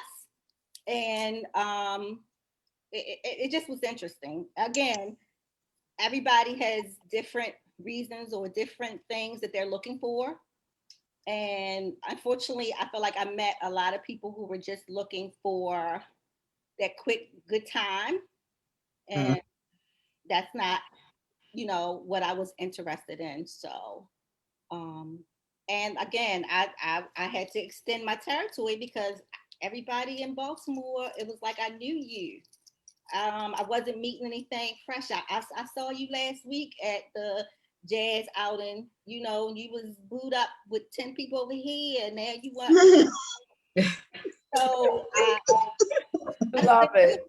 and it just was interesting. Again, everybody has different reasons or different things that they're looking for. And unfortunately, I feel like I met a lot of people who were just looking for that quick, good time. And that's not, you know, what I was interested in. So, and again, I had to extend my territory, because everybody in Baltimore, it was like I knew you. I wasn't meeting anything fresh. I saw you last week at the jazz outing, you know, you was booed up with 10 people over here, and now you want. So I Love it.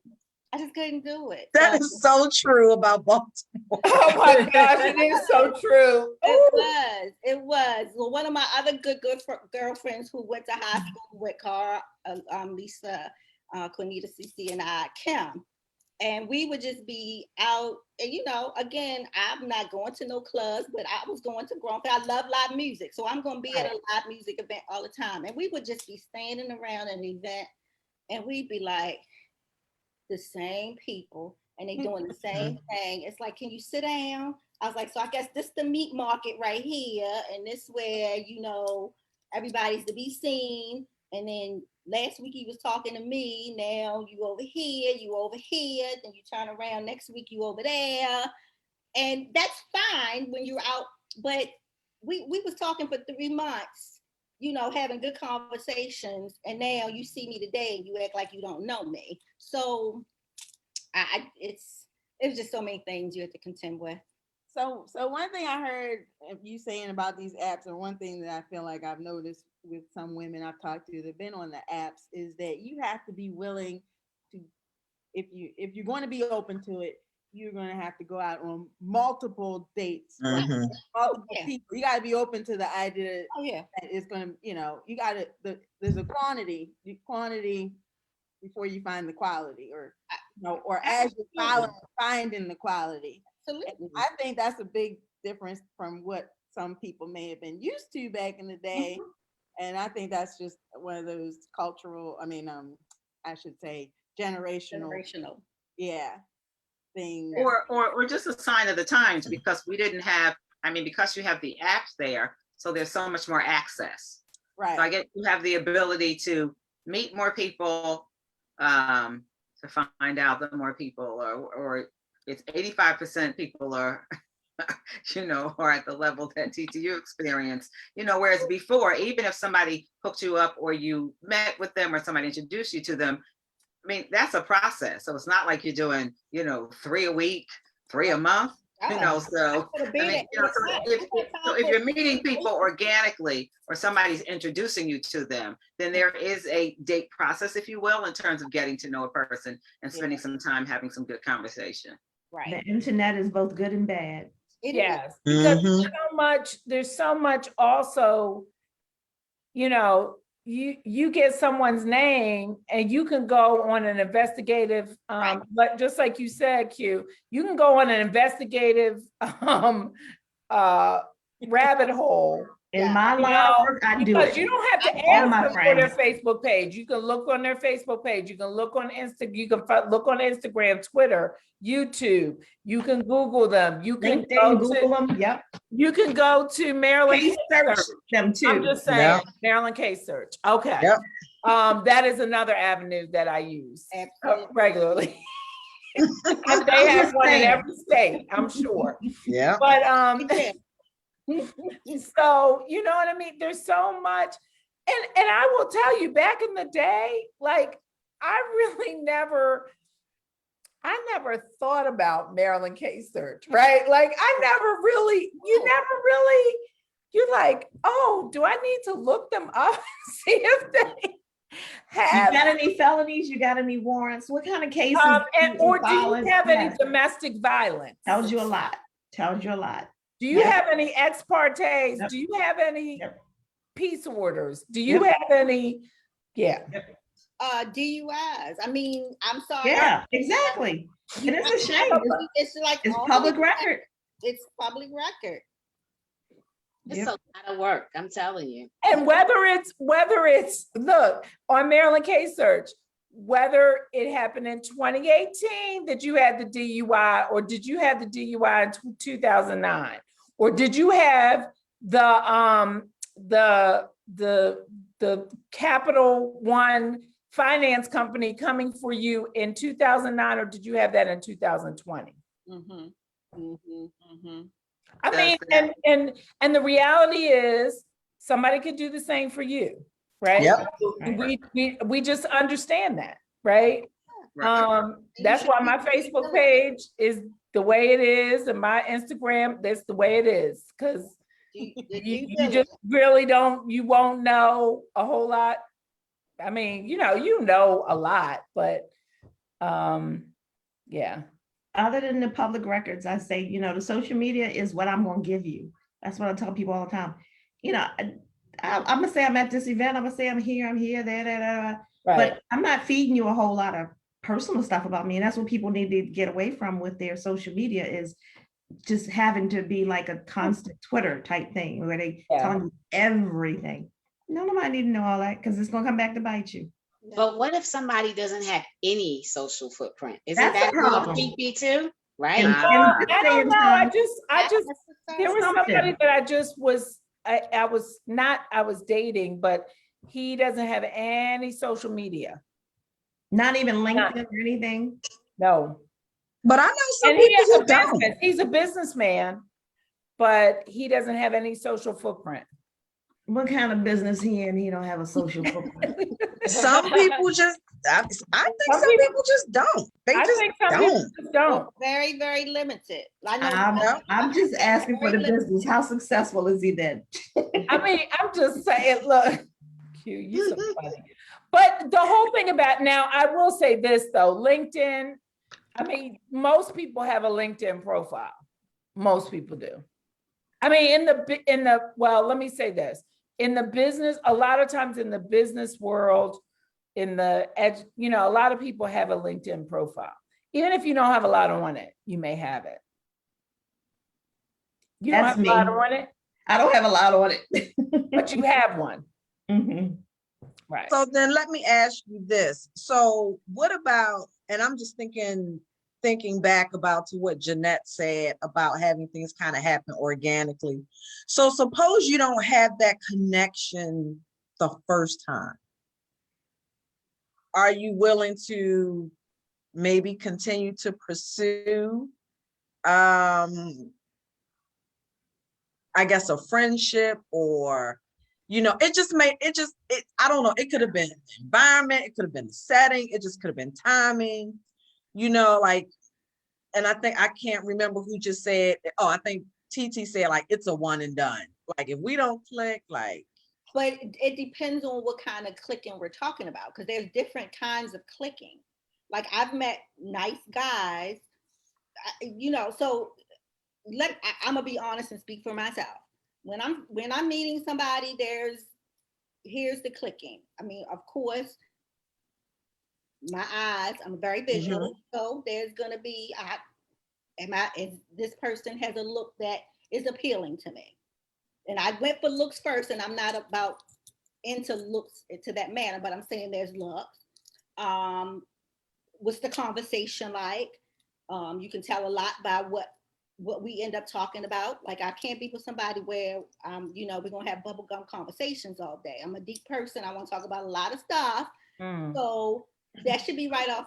I just couldn't do it. That So, is so true about Baltimore. Oh my gosh, it is so true. it was. Well, one of my other good girlfriends who went to high school with Carl, Lisa, Cornita, Cece, and I, Kim. And we would just be out, and you know, again, I'm not going to no clubs, but I was going to Grand Prix. I love live music, so I'm going to be at a live music event all the time. And we would just be standing around an event, and we'd be like, the same people, and they doing the same thing. It's like, can you sit down? I was like, so I guess this the meat market right here, and this where, you know, everybody's to be seen. And then last week he was talking to me, now you over here, then you turn around next week, you over there. And that's fine when you're out, but we was talking for 3 months, you know, having good conversations, and now you see me today and you act like you don't know me. So it's just so many things you have to contend with. So one thing I heard you saying about these apps, and one thing that I feel like I've noticed with some women I've talked to that've been on the apps, is that you have to be willing to, if you're going to be open to it, you're going to have to go out on multiple dates, right? Multiple people. You got to be open to the idea that it's going to, you know, you got to, there's a quantity before you find the quality, or, you know, or as you're finding the quality. Absolutely. I think that's a big difference from what some people may have been used to back in the day. And I think that's just one of those cultural, I should say generational. Yeah. Things. Or just a sign of the times, because we didn't have, because you have the apps there, so there's so much more access. Right. So I get you have the ability to meet more people, to find out that more people or it's 85% people are, you know, are at the level that TTU experienced, you know, whereas before, even if somebody hooked you up or you met with them or somebody introduced you to them, that's a process. So it's not like you're doing, you know, 3 a week, 3 a month, you know, so, if you're meeting people organically or somebody's introducing you to them, then there is a date process, if you will, in terms of getting to know a person and spending some time having some good conversation. Right. The internet is both good and bad. Yes, because there's so much also, you know, you get someone's name and you can go on an investigative, but just like you said, Q, you can go on an investigative rabbit hole. In Yeah. my You line of know, work, I do because it. you don't have to All ask my them for their friends. Facebook page. You can look on their Facebook page. You can look on look on Instagram, Twitter, YouTube. You can Google them. You can LinkedIn, Google them. Yep. You can go to Maryland Case Case search Search. them I'm too. just saying, Yeah. Maryland Case Search. Okay. Yep. That is another avenue that I use Absolutely. regularly. And I'm they have just one in saying. every state, I'm sure. Yeah. But Yeah. so you know what I mean? There's so much. And I will tell you, back in the day, like I never thought about Maryland Case Search, right? Like you're like, oh, do I need to look them up and see if they You have got any felonies? You got any warrants? What kind of cases? or do you filing? have any Yes. domestic violence? Tells you a lot. Tells you a lot. Do you Yep. have any ex partes? Yep. Do you have any Yep. peace orders? Do you Yep. have any? Yeah. DUIs. I mean, I'm sorry. Yeah, exactly. And it's a shame. It's like It's all public these- record. It's public record. It's Yep. a lot of work, I'm telling you. And whether it's look on Maryland Case Search, whether it happened in 2018 that you had the DUI, or did you have the DUI in 2009, or did you have the Capital One finance company coming for you in 2009, or did you have that in 2020? Mm-hmm. Mm-hmm. Mm-hmm. I Does mean, that- and the reality is somebody could do the same for you, right? Yep. We just understand that, right? Right. That's why my Facebook page is the way it is, and my Instagram, that's the way it is, because you just really you won't know a whole lot. I mean, you know a lot, but yeah. Other than the public records, I say, the social media is what I'm gonna give you. That's what I tell people all the time. I'm gonna say I'm at this event. I'm gonna say I'm here, there. Right. But I'm not feeding you a whole lot of personal stuff about me. And that's what people need to get away from with their social media, is just having to be like a constant Twitter type thing where they telling you everything. Nobody need to know all that, because it's gonna come back to bite you. But what if somebody doesn't have any social footprint? Isn't That's that a a little problem. creepy too? Right? And I at the don't same know. time, I just there was something. somebody that I was dating, but he doesn't have any social media. not even LinkedIn or anything. No. But I know some And he people has a who don't. business. He's a businessman, but he doesn't have any social footprint. What kind of business he in? He don't have a social footprint. Some people just, I think Some some people just don't. They I just think some people don't. just don't. Very, very limited. I know. I'm just asking for the business. How successful is he then? I mean, I'm just saying, look, Q, you so funny. But the whole thing about, now, I will say this though, LinkedIn, I mean, most people have a LinkedIn profile. Most people do. I mean, well, let me say this. In the business, a lot of times in the business world, in the edge, a lot of people have a LinkedIn profile. Even if you don't have a lot on it, you may have it. You don't That's have a lot me. on it, I don't have a lot on it. but you have one. Mhm. Right. So then let me ask you this. So what about, and I'm just thinking back about to what Jeanette said about having things kind of happen organically. So suppose you don't have that connection the first time. Are you willing to maybe continue to pursue, I guess, a friendship, or, I don't know. It could have been the environment. It could have been the setting. It just could have been timing, and I can't remember who just said, I think TT said, like, it's a one and done. Like, if we don't click, like. But it depends on what kind of clicking we're talking about, because there's different kinds of clicking. Like, I've met nice guys, so I'm gonna be honest and speak for myself. When I'm meeting somebody, here's the clicking. I mean, of course, my eyes, I'm very visual, so there's gonna be, this person has a look that is appealing to me. and I went for looks first, and I'm not about into looks to that manner, but I'm saying there's looks. What's the conversation like? You can tell a lot by what we end up talking about. Like, I can't be with somebody where we're gonna have bubblegum conversations all day. I'm a deep person. I want to talk about a lot of stuff. So that should be right off,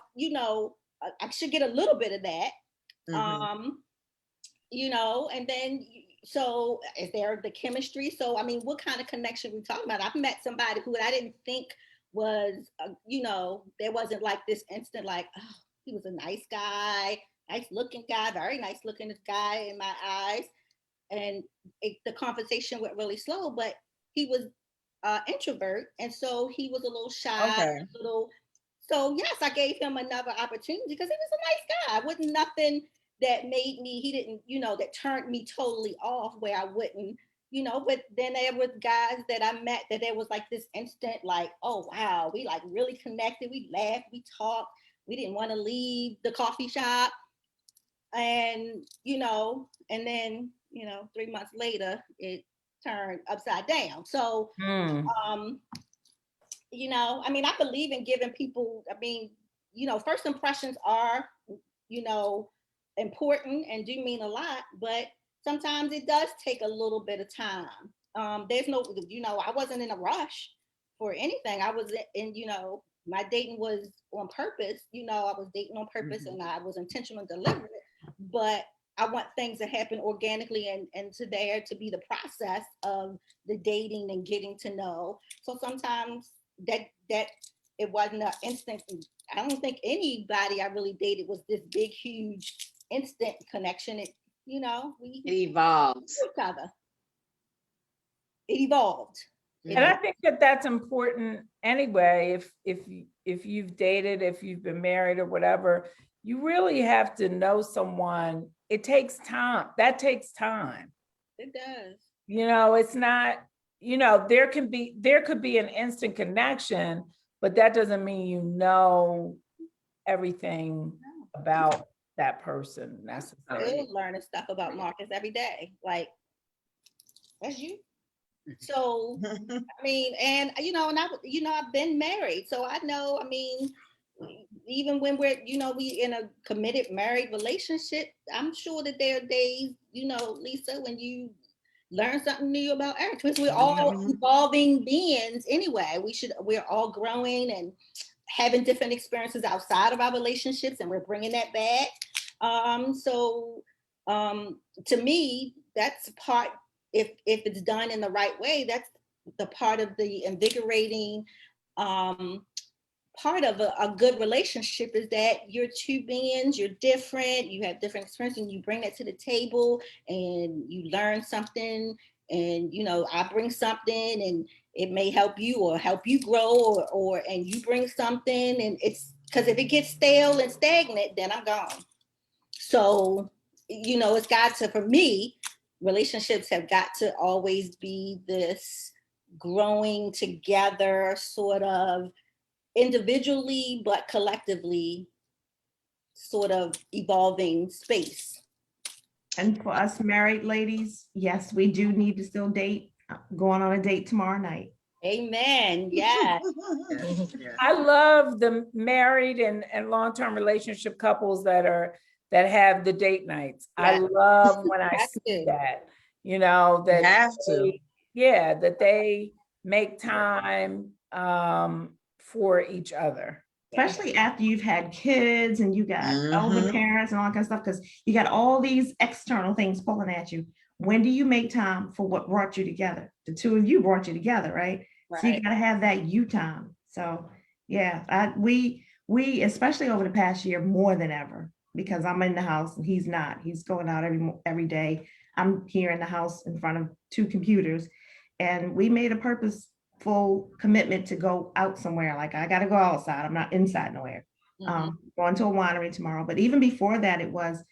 I should get a little bit of that. And then so is there the chemistry? So I mean, what kind of connection we talking about? I've met somebody who I didn't think was, there wasn't like this instant, like, oh, he was a nice guy, nice looking guy, very nice looking guy in my eyes. And the conversation went really slow, but he was introvert. And so he was a little shy, so yes, I gave him another opportunity because he was a nice guy. Wasn't nothing that made me, he didn't, that turned me totally off where I wouldn't, but then there was guys that I met that there was like this instant, like, oh, wow, we like really connected. We laughed, we talked. We didn't want to leave the coffee shop. And, and then, 3 months later, it turned upside down. So, I mean, I believe in giving people, first impressions are, important and do mean a lot, but sometimes it does take a little bit of time. There's no, I wasn't in a rush for anything. I was in, my dating was on purpose. I was dating on purpose and I was intentional and deliberate, but I want things to happen organically and to there to be the process of the dating and getting to know. So sometimes that it wasn't an instant. I don't think anybody I really dated was this big, huge, instant connection. It evolves. each other. It evolved. And I think that that's important anyway. If you've dated, if you've been married or whatever, you really have to know someone. It takes time. That takes time. It does. It's not, there could be an instant connection, but that doesn't mean you know everything about that person necessarily. Still learning stuff about Marcus every day. Like, that's you. So, I mean, and I've been married, so I know, even when we're, we in a committed married relationship, I'm sure that there are days, Lisa, when you learn something new about Eric, because we're all evolving beings anyway. We're all growing and having different experiences outside of our relationships, and we're bringing that back. To me, that's part, if it's done in the right way, that's the part of the invigorating part of a good relationship, is that you're two beings, you're different, you have different experiences, and you bring that to the table and you learn something, and I bring something and it may help you or help you grow, and you bring something, and it's because if it gets stale and stagnant, then I'm gone. So, it's got to, for me, relationships have got to always be this growing together, sort of individually, but collectively sort of evolving space. And for us married ladies, yes, we do need to still date. Going on a date tomorrow night. Amen. Yeah. I love the married and long-term relationship couples that have the date nights. Yeah. I love when I see that, that have to. That they make time for each other. Especially after you've had kids and you got elder parents and all that kind of stuff, because you got all these external things pulling at you. When do you make time for what brought you together? The two of you brought you together, right? So you gotta have that you time. So yeah, we especially over the past year more than ever, because I'm in the house and he's not. He's going out every day. I'm here in the house in front of two computers, and we made a purposeful commitment to go out somewhere. Like, I gotta go outside. I'm not inside nowhere. Going to a winery tomorrow. But even before that, it was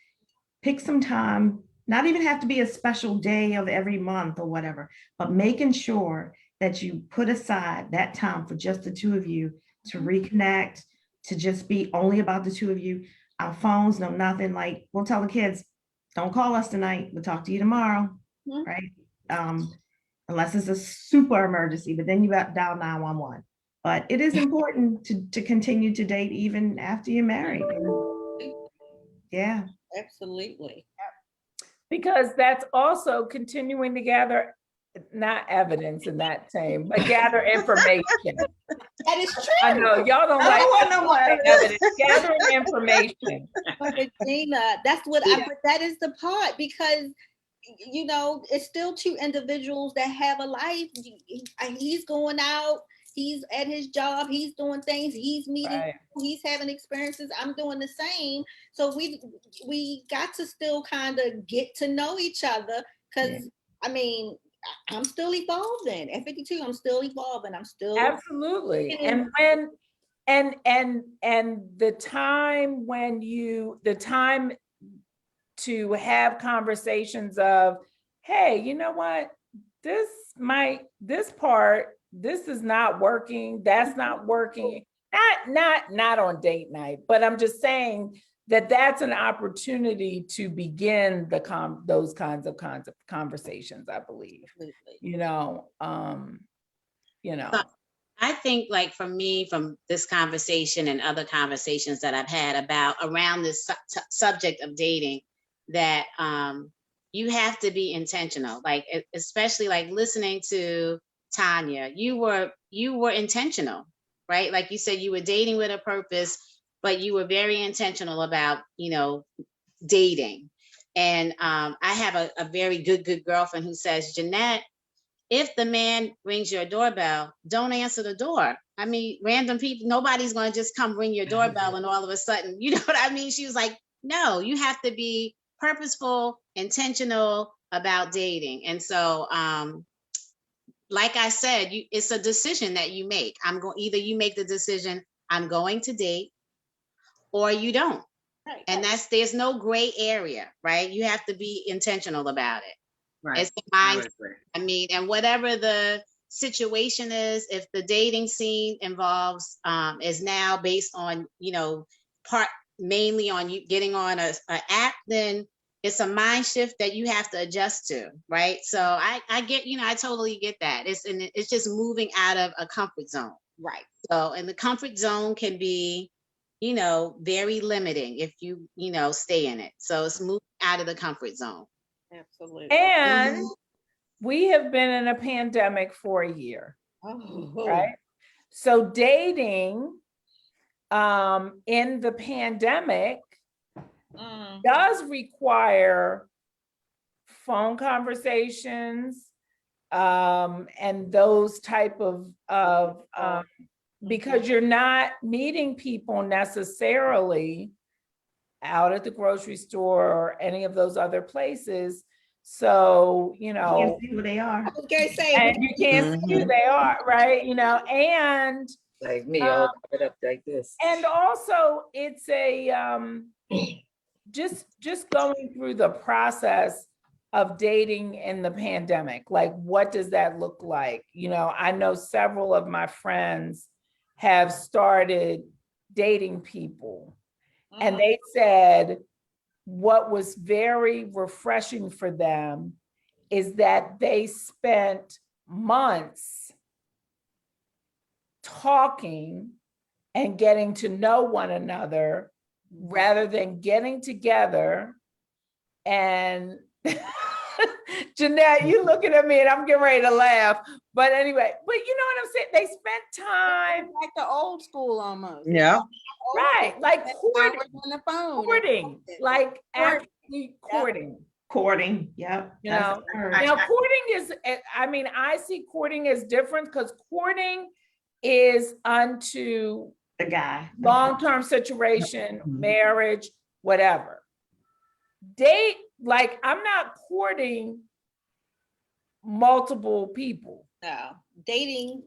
pick some time. Not even have to be a special day of every month or whatever, but making sure that you put aside that time for just the two of you to reconnect, to just be only about the two of you. Our phones, no nothing. Like, we'll tell the kids, don't call us tonight. We'll talk to you tomorrow, right? unless it's a super emergency, but then you got dial 911. But it is important to continue to date even after you're married. Yeah. Absolutely. Because that's also continuing to gather, not evidence in that same, but gather information. That is true. I know y'all don't I like don't want no more evidence, gathering information. But Regina, that's what but that is the part, because you know, it's still two individuals that have a life. He's going out, he's at his job, he's doing things, he's meeting, Right. he's having experiences. I'm doing the same. So we got to still kind of get to know each other, because I mean, I'm still evolving. At 52, I'm still evolving. I'm still Absolutely. And when the time when the time to have conversations of, hey, you know what, this is not working, that's not working, not on date night, but I'm just saying that that's an opportunity to begin those kinds of conversations, I believe. I think, like, for me, from this conversation and other conversations that I've had about around this subject of dating, that you have to be intentional, like, especially like listening to Tanya, you were intentional, right? Like you said, you were dating with a purpose, but you were very intentional about, dating. And I have a very good girlfriend who says, Jeanette, if the man rings your doorbell, don't answer the door. I mean, random people, nobody's going to just come ring your doorbell and all of a sudden, you know what I mean? She was like, no, you have to be purposeful, intentional about dating. And so, like I said, it's a decision that you make. Either you make the decision, I'm going to date, or you don't. Right, and there's no gray area, right? You have to be intentional about it. Right. It's the mindset. I mean, and whatever the situation is, if the dating scene involves is now based on, mainly on you getting on a app, then it's a mind shift that you have to adjust to, right? So I get, I totally get that. It's just moving out of a comfort zone. Right. So, and the comfort zone can be, very limiting if you, stay in it. So it's moving out of the comfort zone. Absolutely. And we have been in a pandemic for a year, right? So dating in the pandemic does require phone conversations and those type of because you're not meeting people necessarily out at the grocery store or any of those other places. So, You can't see who they are. I was gonna say, and you can't see who they are, right? And Like me, all covered up like this. and also it's a just going through the process of dating in the pandemic. Like, what does that look like? I know several of my friends have started dating people, and they said what was very refreshing for them is that they spent months talking and getting to know one another rather than getting together and Jeanette, you looking at me and I'm getting ready to laugh. But anyway, but you know what I'm saying? They spent time. Like the old school almost. Yeah. Right. Like Hours on the phone. courting, like actually courting. Courting, yep. Now, courting is, I see courting as different because courting is unto the guy. long-term situation, marriage, whatever. Date, like, I'm not courting multiple people. No, dating.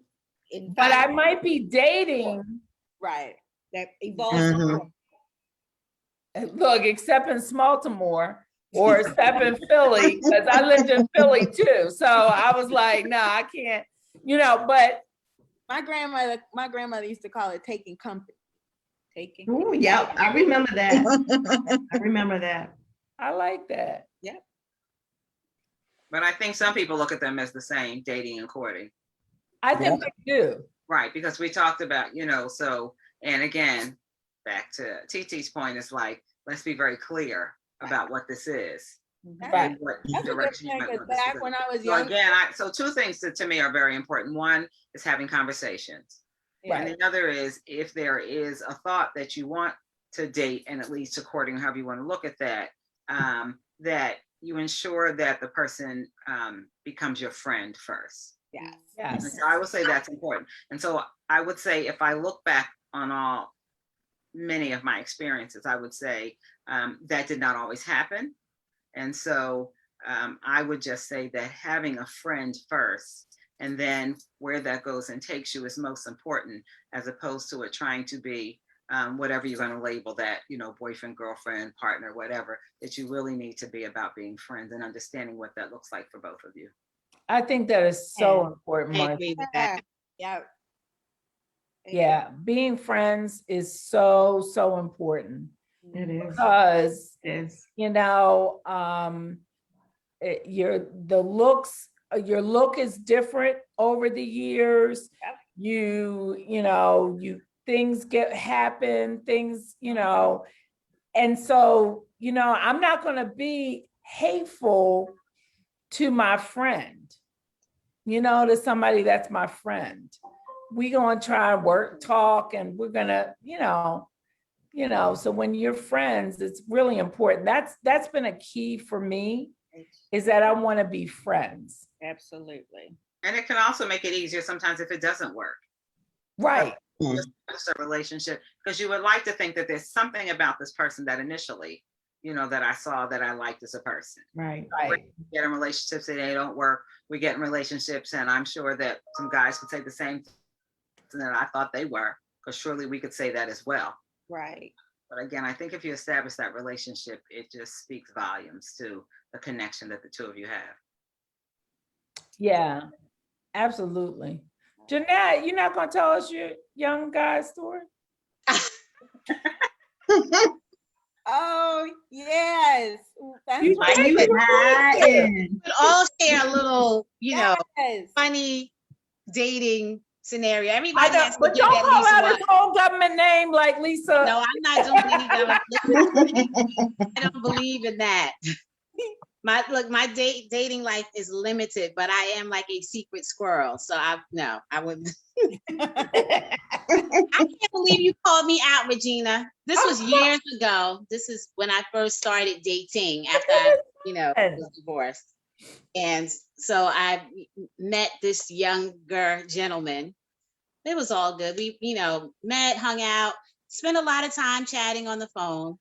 But I might be dating. Right. That evolves. Look, except in Smaltimore or except in Philly, because I lived in Philly too. So I was like, no, I can't, but. My grandmother used to call it taking company. Taking. Oh, yeah, I remember that. I remember that. I like that. Yep. But I think some people look at them as the same, dating and courting. I think they do. Right, because we talked about, so, and again, back to TT's point, it's like, let's be very clear about what this is. Right. And what That's a good direction you point, might 'cause want this to back go. when I was So young. again, so two things to me are very important. One is having conversations. Right. And the other is if there is a thought that you want to date and it leads to courting, however you want to look at that, that you ensure that the person becomes your friend first. Yes. And Yes. so I would say that's important. And so I would say if I look back on many of my experiences, I would say that did not always happen. And so I would just say that having a friend first and then where that goes and takes you is most important, as opposed to it trying to be whatever you're going to label that, boyfriend, girlfriend, partner, whatever, that you really need to be about being friends and understanding what that looks like for both of you. I think that is so important, I Martha. agree with that. Yeah. Yeah, being friends is so, so important It is. because, It is. your look is different over the years. Things happen, and so, I'm not going to be hateful to my friend, to somebody that's my friend. We going to try and talk, and we're going to, so when you're friends, it's really important. That's been a key for me, is that I want to be friends. Absolutely. And it can also make it easier sometimes if it doesn't work. Right. Just a relationship, because you would like to think that there's something about this person that initially, that I saw that I liked as a person. Right. Right. We get in relationships and they don't work. We get in relationships, and I'm sure that some guys could say the same thing that I thought they were, because surely we could say that as well. Right. But again, I think if you establish that relationship, it just speaks volumes to the connection that the two of you have. Yeah, absolutely. Jeanette, you're not going to tell us your young guy's story? Oh, yes. That's You right. did. Hiding. We could all share a little, Yes. funny dating scenario. I Everybody know, has to but give don't at call least out one. his whole government name like Lisa. No, I'm not doing any I don't believe in that. My dating life is limited, but I am like a secret squirrel. So I wouldn't. I can't believe you called me out, Regina. This was years ago. This is when I first started dating after I, was divorced. And so I met this younger gentleman. It was all good. We, met, hung out, spent a lot of time chatting on the phone.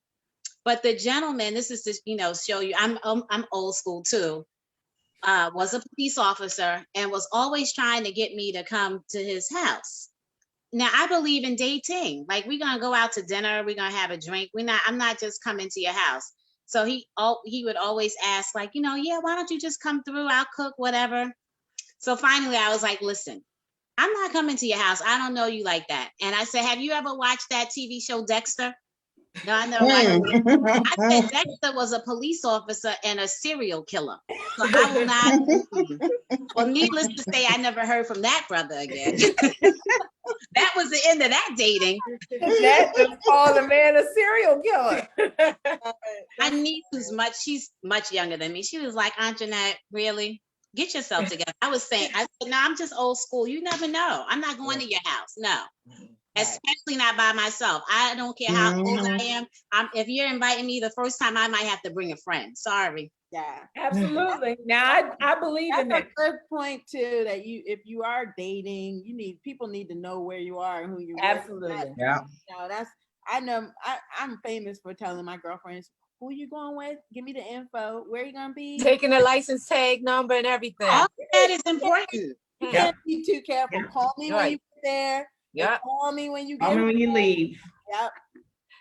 But the gentleman, this is to, show you, I'm old school too, was a police officer and was always trying to get me to come to his house. Now I believe in dating. Like, we're gonna go out to dinner, we're gonna have a drink. I'm not just coming to your house. So he would always ask, like, yeah, why don't you just come through? I'll cook, whatever. So finally I was like, listen, I'm not coming to your house. I don't know you like that. And I said, have you ever watched that TV show Dexter? No, I never watched it. I said Dexter was a police officer and a serial killer. So I will not. Well, needless to say, I never heard from that brother again. That was the end of that dating. That just called a man a serial killer. My niece she's much younger than me. She was like, Aunt Jeanette, really? Get yourself together. I said, no, I'm just old school. You never know. I'm not going to your house. No. Especially not by myself. I don't care how old I am. If you're inviting me the first time, I might have to bring a friend. Sorry. Yeah. Absolutely. Now I believe in That's that. a good point too, that if you are dating, people need to know where you are and who you're with. Absolutely. Yeah. I'm famous for telling my girlfriends, who you going with? Give me the info. Where you gonna be? Taking the license tag number and everything. All that is important. You can't be too careful. Call me when you get there. Yeah. Call me when you get Call me when you leave. Yep.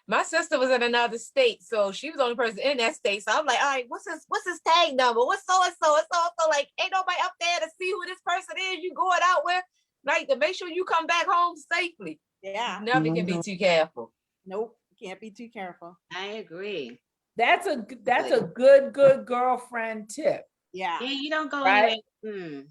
My sister was in another state, so she was the only person in that state. So I'm like, all right, what's his tag number? What's so and so and so? Like, ain't nobody up there to see who this person is you going out with. Like, to make sure you come back home safely. Yeah. Never can be too careful. Nope. Can't be too careful. I agree. That's a good girlfriend tip. Yeah. Yeah, you don't go Right. anywhere. Mm.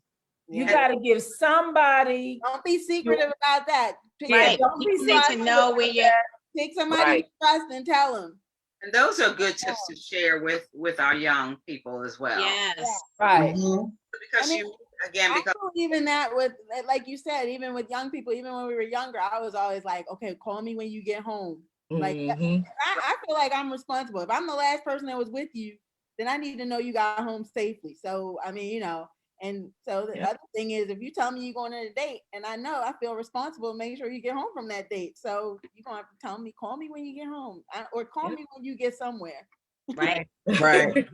You Yeah. gotta give somebody, Don't be secretive about that. Pick, yeah, Right. don't be People need to secretive know about where you're. that. pick somebody Right. you trust and tell them. And those are good tips to share with our young people as well. Yes. Right. Because I mean, you, again, I because believe in that with, like you said, even with young people, even when we were younger, I was always like, okay, call me when you get home. Like, Mhm. I feel like I'm responsible. If I'm the last person that was with you, then I need to know you got home safely. So, I mean, you know, and so the Yeah. other thing is, if you tell me you're going on a date and I know, I feel responsible, make sure you get home from that date. So you're going to have to tell me, call me when you get home, or call Yeah. me when you get somewhere. Right. Right.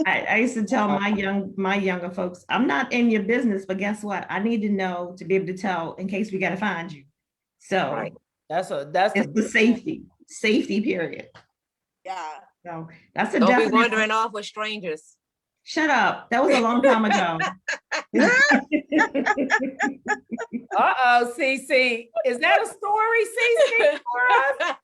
I used to tell my younger folks, I'm not in your business, but guess what? I need to know to be able to tell in case we got to find you. So Right. That's it's the safety period. Yeah. So that's a Don't be definite. wandering off with strangers. Shut up. That was a long time ago. Uh-oh, Cece. Is that a story, Cece, for us?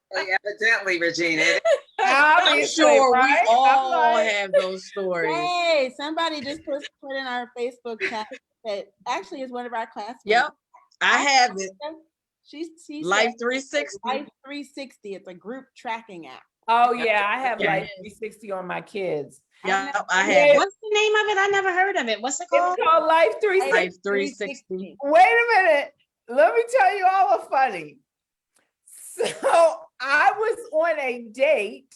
evidently, Regina, I'm Obviously, sure right? we I'm all like, have those stories. Hey, somebody just put in our Facebook chat that actually is one of our classmates. Yep, I have it. She Life said 360. Life 360. It's a group tracking app. oh yeah, I have Yeah. like 360 on my kids. Yep, know. I have Yeah. it. What's the name of it? I never heard of it. What's it called? It's called Life 360. Life 360. Wait a minute. Let me tell you all a funny. So I was on a date,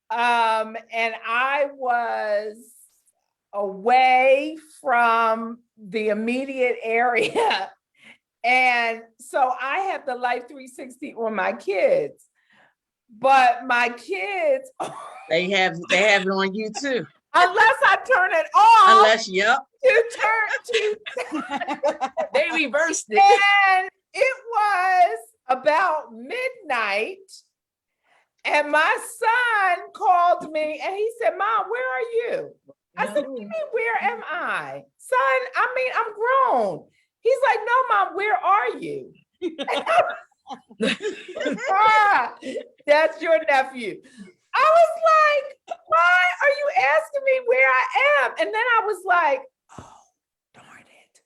and I was away from the immediate area. And so I have the Life 360 on my kids, but my kids, They have it on you too. unless I turn it off, Unless, yep. They reversed it. and it was about midnight, and my son called me and he said, "Mom, where are you?" I said, "What do you mean, where am I? Son, I mean, I'm grown." He's like, "No, Mom, where are you?" Ah, that's your nephew. I was like, "Why are you asking me where I am?" And then I was like, "Oh, darn it."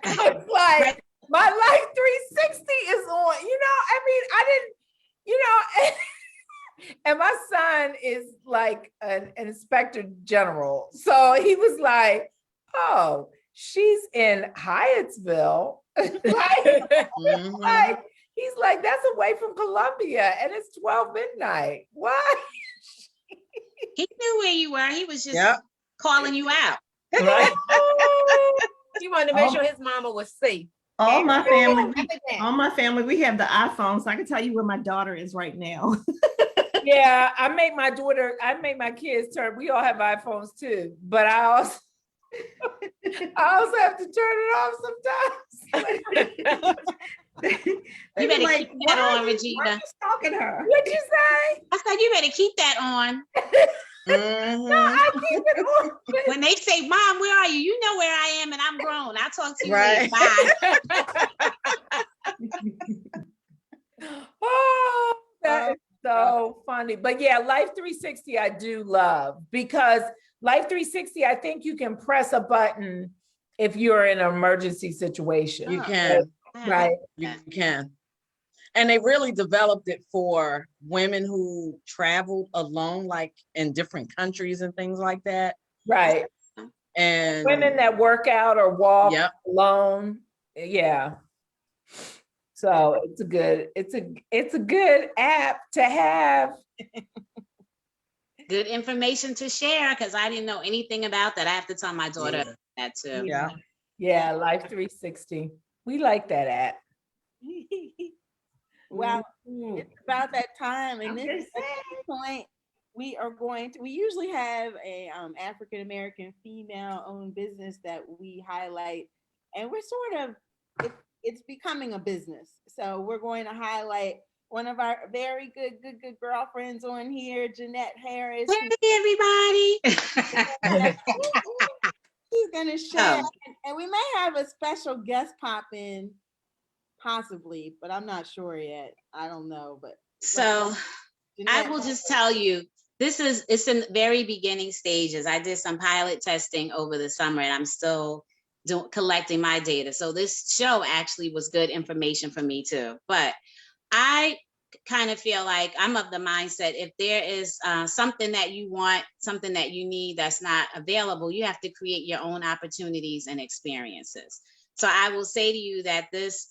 I was like, my Life 360 is on, I mean, I didn't, and my son is like an inspector general. So he was like, "Oh, she's in Hyattsville." Mhm. Like, he's like, "That's away from Columbia and it's 12 midnight. Why?" He knew where you were. He was just Yep. calling you out. Right. He wanted to make sure his mama was safe. All my family, we have the iPhone, so I can tell you where my daughter is right now. Yeah, I make my kids turn, we all have iPhones too, but I also have to turn it off sometimes. You better keep that on, Regina. Why are you stalking her? What'd you say? I said you better keep that on. Mhm. I keep it on. When they say, "Mom, where are you?" You know where I am, and I'm grown. I'll talk to you Right. later. Bye. Oh, that is so funny. But yeah, Life 360 I do love, because Life 360, I think you can press a button if you're in an emergency situation. You can. Right. You can. And they really developed it for women who traveled alone, like in different countries and things like that. Right. And Women that work out or walk Yep. alone. Yeah. So it's a good app to have. Good information to share, because I didn't know anything about that. I have to tell my daughter that too. yeah. Yeah, Life 360. We like that app. Well, Mhm. it's about that time, and I'm this just at this point we usually have a African American female owned business that we highlight, and we're sort of it's becoming a business. So we're going to highlight one of our very good girlfriends on here, Jeanette Harris. Hey, everybody. She's gonna share, Oh. and we may have a special guest pop in, possibly, but I'm not sure yet. I don't know, but So I Jeanette, will just tell you, it's in very beginning stages. I did some pilot testing over the summer and I'm still collecting my data. So this show actually was good information for me too. But I kind of feel like I'm of the mindset, if there is something that you want, something that you need that's not available, you have to create your own opportunities and experiences. So I will say to you that this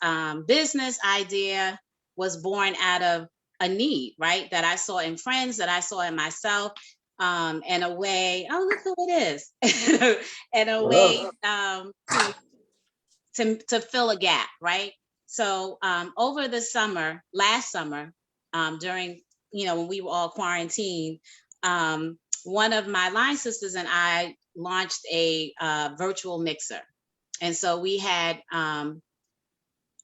business idea was born out of a need, right? That I saw in friends, that I saw in myself, in a way, oh, look who it is, in a way to fill a gap, right? So over the summer, last summer, during, when we were all quarantined, one of my line sisters and I launched a virtual mixer. And so we had, I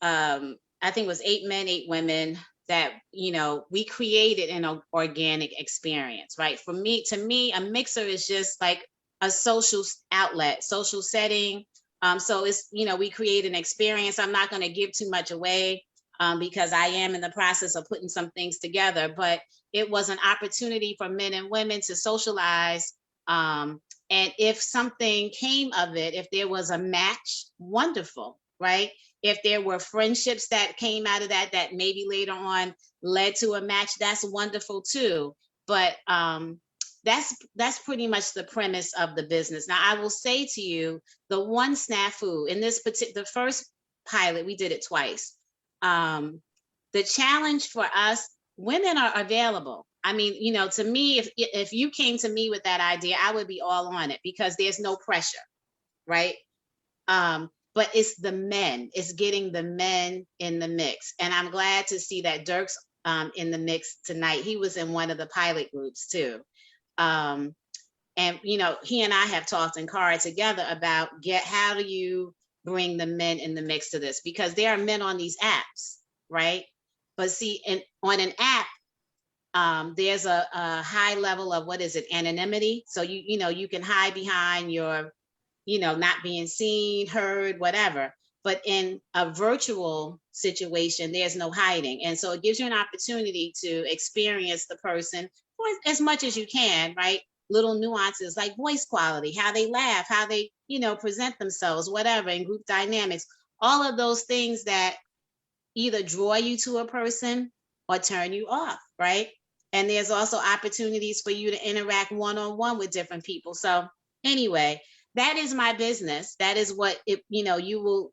think it was 8 men, 8 women that, we created an organic experience, right? To me, a mixer is just like a social outlet, social setting. So it's, we create an experience. I'm not going to give too much away because I am in the process of putting some things together, but it was an opportunity for men and women to socialize. And if something came of it, if there was a match, wonderful, right? If there were friendships that came out of that maybe later on led to a match, that's wonderful too. But that's pretty much the premise of the business. Now, I will say to you, the one snafu in this the first pilot, we did it twice. The challenge for us, women are available. I mean, to me, if you came to me with that idea, I would be all on it because there's no pressure, right? But it's the men, it's getting the men in the mix. And I'm glad to see that Dirk's in the mix tonight. He was in one of the pilot groups too. And, he and I have talked in car together about how do you bring the men in the mix to this? Because there are men on these apps, right? But see, on an app, there's a high level of, anonymity. So you can hide behind your, not being seen, heard, whatever. But in a virtual situation, there's no hiding. And so it gives you an opportunity to experience the person for as much as you can, right? Little nuances like voice quality, how they laugh, how they, present themselves, whatever, and group dynamics, all of those things that either draw you to a person or turn you off, right? And there's also opportunities for you to interact one-on-one with different people. So anyway, that is my business. That is what you will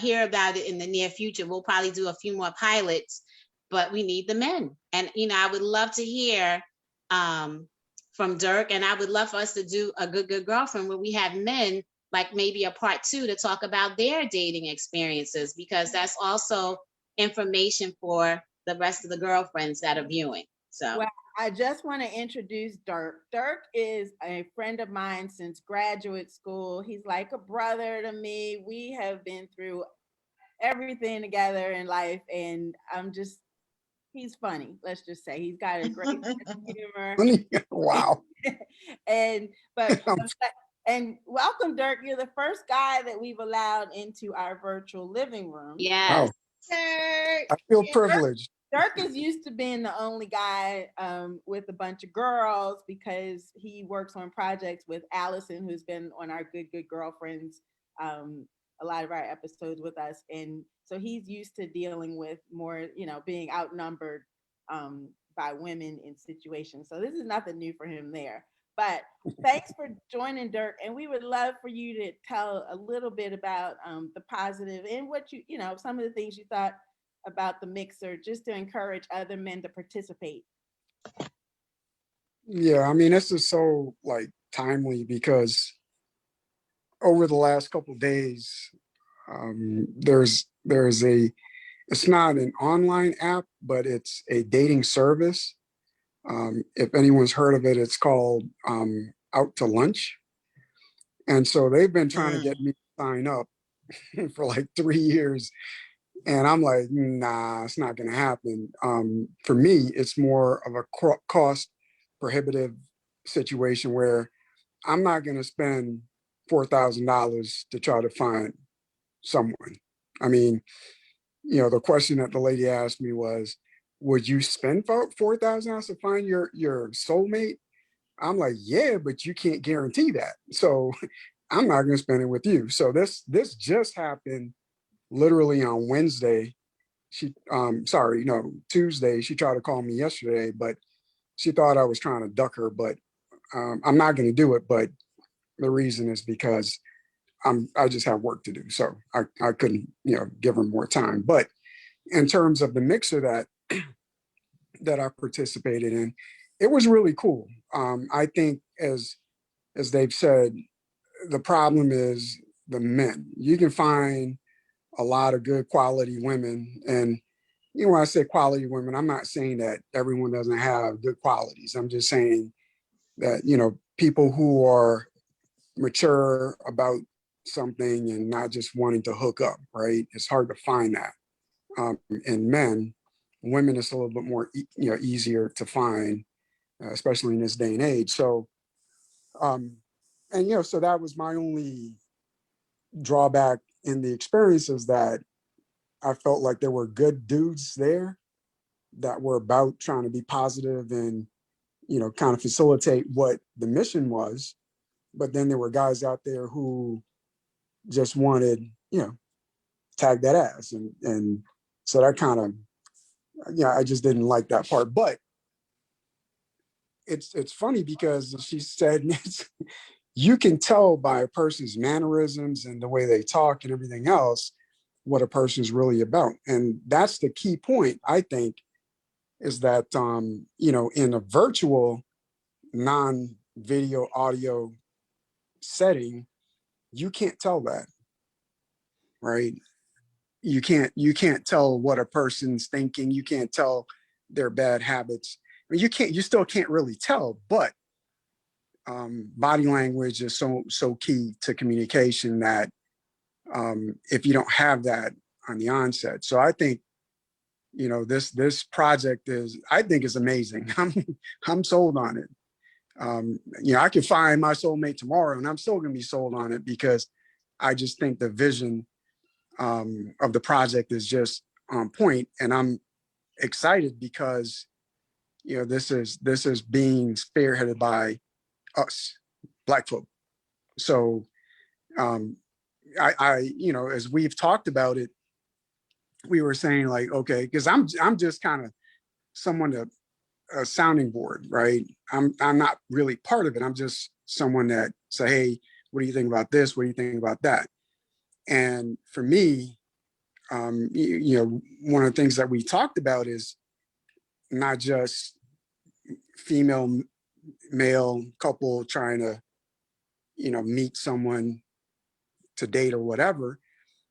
hear about it in the near future. We'll probably do a few more pilots, but we need the men. And, I would love to hear from Dirk, and I would love for us to do a Good Girlfriend where we have men, like maybe a part 2 to talk about their dating experiences, because that's also information for the rest of the girlfriends that are viewing. So. Well, I just want to introduce Dirk. Dirk is a friend of mine since graduate school. He's like a brother to me. We have been through everything together in life, and he's funny. Let's just say he's got a great sense of humor. Wow. and welcome, Dirk. You're the first guy that we've allowed into our virtual living room. Yes. Wow. I feel privileged. Dirk is used to being the only guy with a bunch of girls because he works on projects with Allison, who's been on our Good Girlfriends, a lot of our episodes with us. And so he's used to dealing with more, being outnumbered by women in situations. So this is nothing new for him there. But thanks for joining, Dirk. And we would love for you to tell a little bit about the positive and what some of the things you thought about the mixer, just to encourage other men to participate. Yeah, I mean, this is so timely because over the last couple of days, it's not an online app, but it's a dating service. If anyone's heard of it, it's called Out to Lunch. And so they've been trying to get me to sign up for 3 years. And I'm like, nah, it's not going to happen. For me, it's more of a cost prohibitive situation where I'm not going to spend $4,000 to try to find someone. I mean, the question that the lady asked me was, would you spend $4,000 to find your soulmate? I'm like, yeah, but you can't guarantee that. So I'm not gonna spend it with you. So this just happened literally on Wednesday. She sorry, no, Tuesday. She tried to call me yesterday, but she thought I was trying to duck her, but I'm not gonna do it. But the reason is because I just have work to do. So I couldn't, give her more time. But in terms of the mixer that I participated in, it was really cool. I think as they've said, the problem is the men. You can find a lot of good quality women, and when I say quality women, I'm not saying that everyone doesn't have good qualities. I'm just saying that people who are mature about something and not just wanting to hook up, right? It's hard to find that. In men, women it's a little bit more easier to find, especially in this day and age. So so that was my only drawback in the experience, is that I felt like there were good dudes there that were about trying to be positive and kind of facilitate what the mission was. But then there were guys out there who just wanted tag that ass, and so that kind of I just didn't like that part. But it's funny because she said you can tell by a person's mannerisms and the way they talk and everything else what a person's really about. And that's the key point, I think, is that in a virtual non-video audio setting, you can't tell that, right? You can't tell what a person's thinking. You can't tell their bad habits. I mean, you still can't really tell, but body language is so key to communication that if you don't have that on the onset. So I think, this project is amazing. I'm sold on it. I could find my soulmate tomorrow and I'm still going to be sold on it, because I just think the vision of the project is just on point, and I'm excited because this is being spearheaded by us, Black folk. So I as we've talked about it, we were saying like, okay, because I'm just kind of someone a sounding board, right? I'm not really part of it. I'm just someone that say, hey, what do you think about this? What do you think about that? And for me, one of the things that we talked about is not just female male couple trying to meet someone to date or whatever,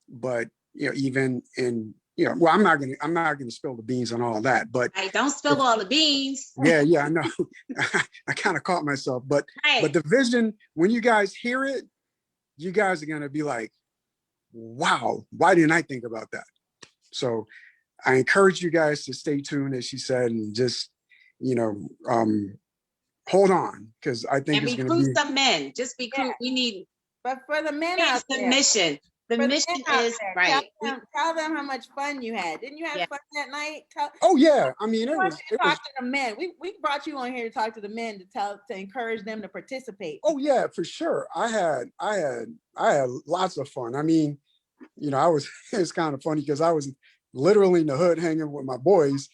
but even in well, I'm not gonna spill the beans on all that, but Hey, don't spill all the beans. yeah, I know. I kind of caught myself, but Right. but the vision, when you guys hear it, you guys are gonna be like, wow, why didn't I think about that? So I encourage you guys to stay tuned, as she said, and just hold on, because I think And it's gonna recruit be some men. Just recruit. Yeah. We need. But for the men Here's out the there, mission. The for the mission men out is there, right. Tell them how much fun you had. Didn't you have Yeah. fun that night? oh yeah, I mean We want you to talk to the men. We brought you on here to talk to the men to encourage them to participate. oh yeah, for sure. I had lots of fun. I mean, it's kind of funny because I was literally in the hood hanging with my boys,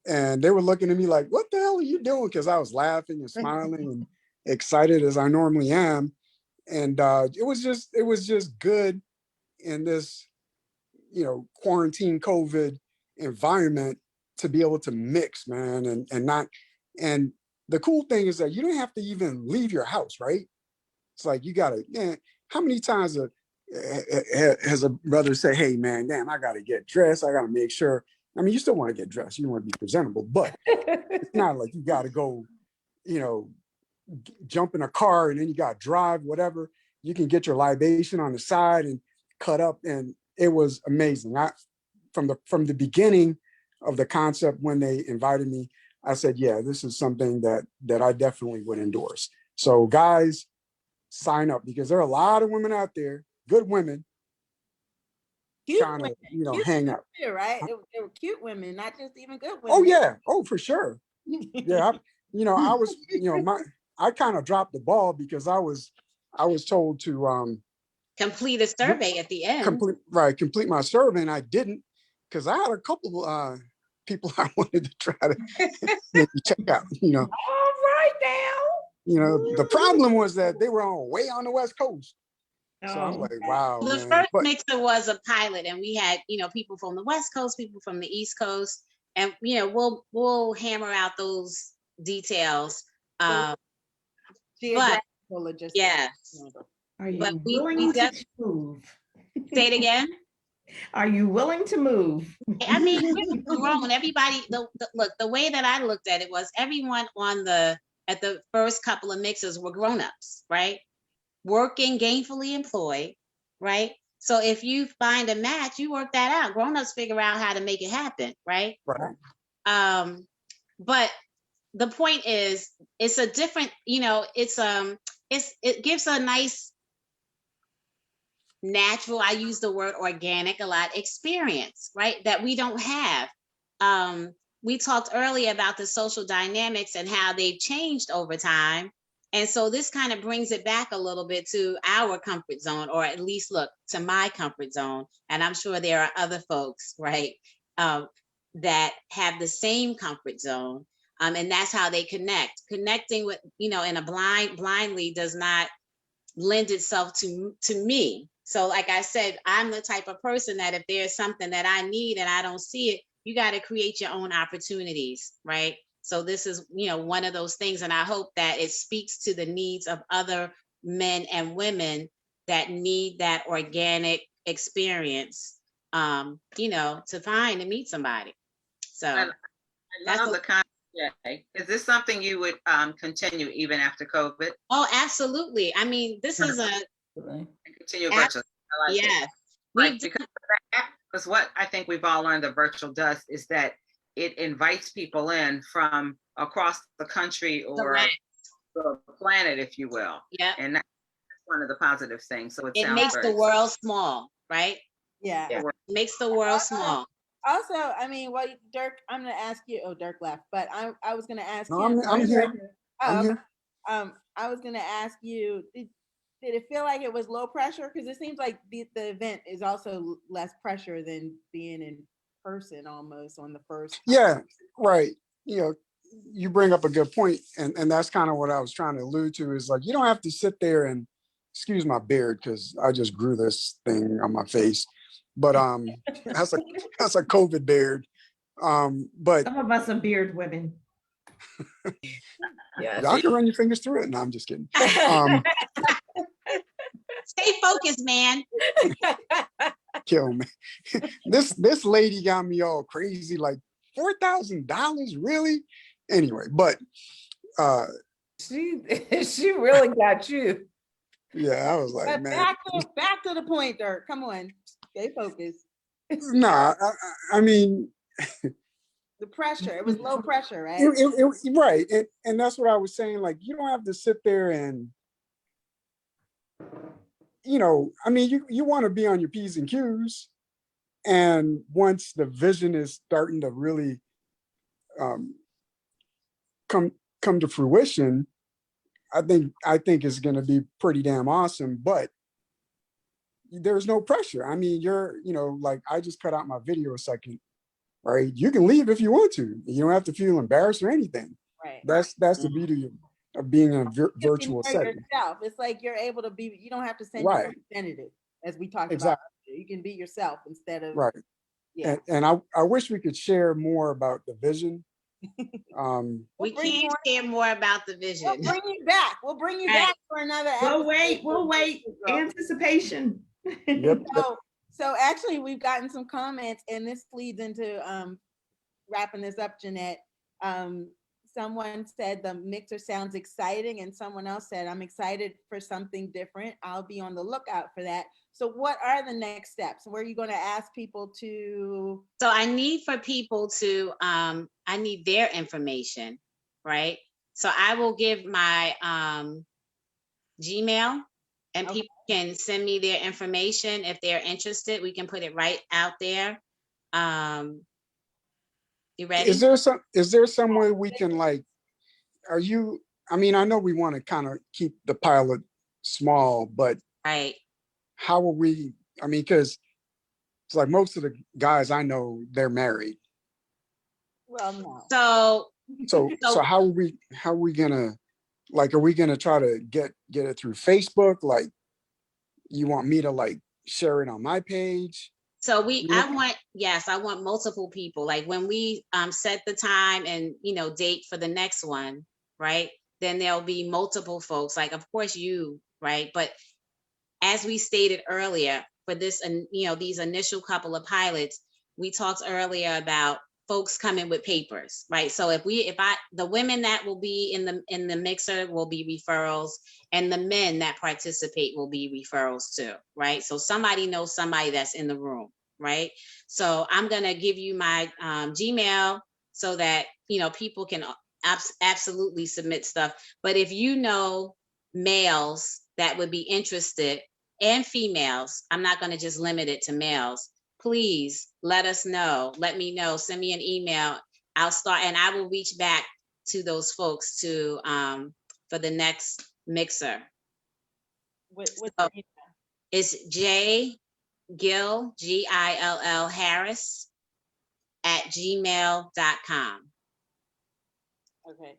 and they were looking at me like, what the hell are you doing? Because I was laughing and smiling and excited as I normally am. And it was just good in this, quarantine COVID environment to be able to mix, man, and not. And the cool thing is that you don't have to even leave your house, right? It's like you gotta. Yeah, how many times has a brother say, "Hey, man, damn, I gotta get dressed. I gotta make sure." I mean, you still want to get dressed. You want to be presentable, but it's not like you got to go, jump in a car and then you got to drive, whatever. You can get your libation on the side and cut up. And it was amazing. From the beginning of the concept, when they invited me, I said, yeah, this is something that I definitely would endorse. So guys, sign up, because there are a lot of women out there, good women, Cute kind of, women, cute hang out. too, right? They were cute women, not just even good Oh women. yeah. Oh, for sure. Yeah. I was, I kind of dropped the ball because I was told to Complete a survey at the end. complete my survey, and I didn't, because I had a couple people I wanted to try to maybe check out. All right now. The problem was that they were all way on the West Coast. So I'm Oh, like, wow, The man. first But mixer was a pilot, and we had, people from the West Coast, people from the East Coast, and we'll hammer out those details. Geographical logistics. Yeah, are you but we willing to just move? say it again. Are you willing to move? I mean, we're grown. Everybody, look, the way that I looked at it was everyone at the first couple of mixes were grown-ups, right? Working, gainfully employed, right? So if you find a match, you work that out. Grown-ups figure out how to make it happen, right? right. But the point is, it's a different, it gives a nice natural, I use the word organic a lot, experience, right? That we don't have. We talked earlier about the social dynamics and how they've changed over time. And so this kind of brings it back a little bit to our comfort zone, or at least look to my comfort zone. And I'm sure there are other folks, right, that have the same comfort zone. And that's how they connect. Connecting with, in a blindly does not lend itself to me. So like I said, I'm the type of person that if there's something that I need and I don't see it, you got to create your own opportunities, right? So this is, one of those things. And I hope that it speaks to the needs of other men and women that need that organic experience, to find and meet somebody. So I love the concept. Is this something you would continue even after COVID? Oh, absolutely. I mean, this is continue virtual. I like it. Right, because what I think we've all learned that virtual does is that it invites people in from across the country or the planet, if you will. Yeah. And that's one of the positive things. So it makes the world small, right? Yeah. It makes the world small. Also, I mean, Dirk, I'm going to ask you. Oh, Dirk left, but I was going to ask No, him. I'm here. I'm here. I was going to ask you. Did it feel like it was low pressure? Because it seems like the event is also less pressure than being in person, almost on the first. Yeah, right. You bring up a good point, and that's kind of what I was trying to allude to. Is like, you don't have to sit there and excuse my beard because I just grew this thing on my face. But that's a COVID beard. But some of us are beard women. Yeah, y'all can run your fingers through it. No, I'm just kidding. Stay focused, man. Kill me. This lady got me all crazy, like $4,000, really? Anyway, but she really got you. Yeah, I was like, But man. back to the point, Dirk. Come on, stay focused. Nah, I mean, the pressure. It was low pressure, right? Right, and that's what I was saying. Like, you don't have to sit there and, I mean, you want to be on your P's and Q's, and once the vision is starting to really come to fruition, I think it's going to be pretty damn awesome. But there's no pressure. I mean, like, I just cut out my video a second, right? You can leave if you want to. You don't have to feel embarrassed or anything. Right. That's the beauty of being in a virtual setting. Yourself. It's like you're able to be. You don't have to send your representative, as we talked about. You can be yourself instead of right. Yeah. And I wish we could share more about the vision. We can't share more about the vision. We'll bring you back. We'll bring you back for another episode. We'll wait. Anticipation. Yep. So actually, we've gotten some comments, and this leads into wrapping this up, Jeanette. Someone said the mixer sounds exciting, and someone else said, I'm excited for something different. I'll be on the lookout for that. So what are the next steps? Where are you going to ask people to? So I need for people to, I need their information, right? So I will give my Gmail, and people can send me their information if they're interested. We can put it right out there. You ready? Is there some way we can like, are you, I mean, I know we want to kind of keep the pilot small, but Right. how are we, I mean, because it's like most of the guys I know, they're married. Well, no. So how are we gonna, like, are we gonna try to get it through Facebook? Like, you want me to like share it on my page? So Yeah. I want multiple people. Like when we set the time and, date for the next one, right? Then there'll be multiple folks, like of course you, right? But as we stated earlier, for this, and these initial couple of pilots, we talked earlier about folks coming with papers, right? So the women that will be in the mixer will be referrals, and the men that participate will be referrals too, right? So somebody knows somebody that's in the room, right? So I'm gonna give you my Gmail so that people can absolutely submit stuff. But if you know males that would be interested, and females, I'm not gonna just limit it to males, please let us know. Let me know. Send me an email. I'll start, and I will reach back to those folks to for the next mixer. What's So, your email? it's J Gill, Gill Harris @gmail.com. Okay.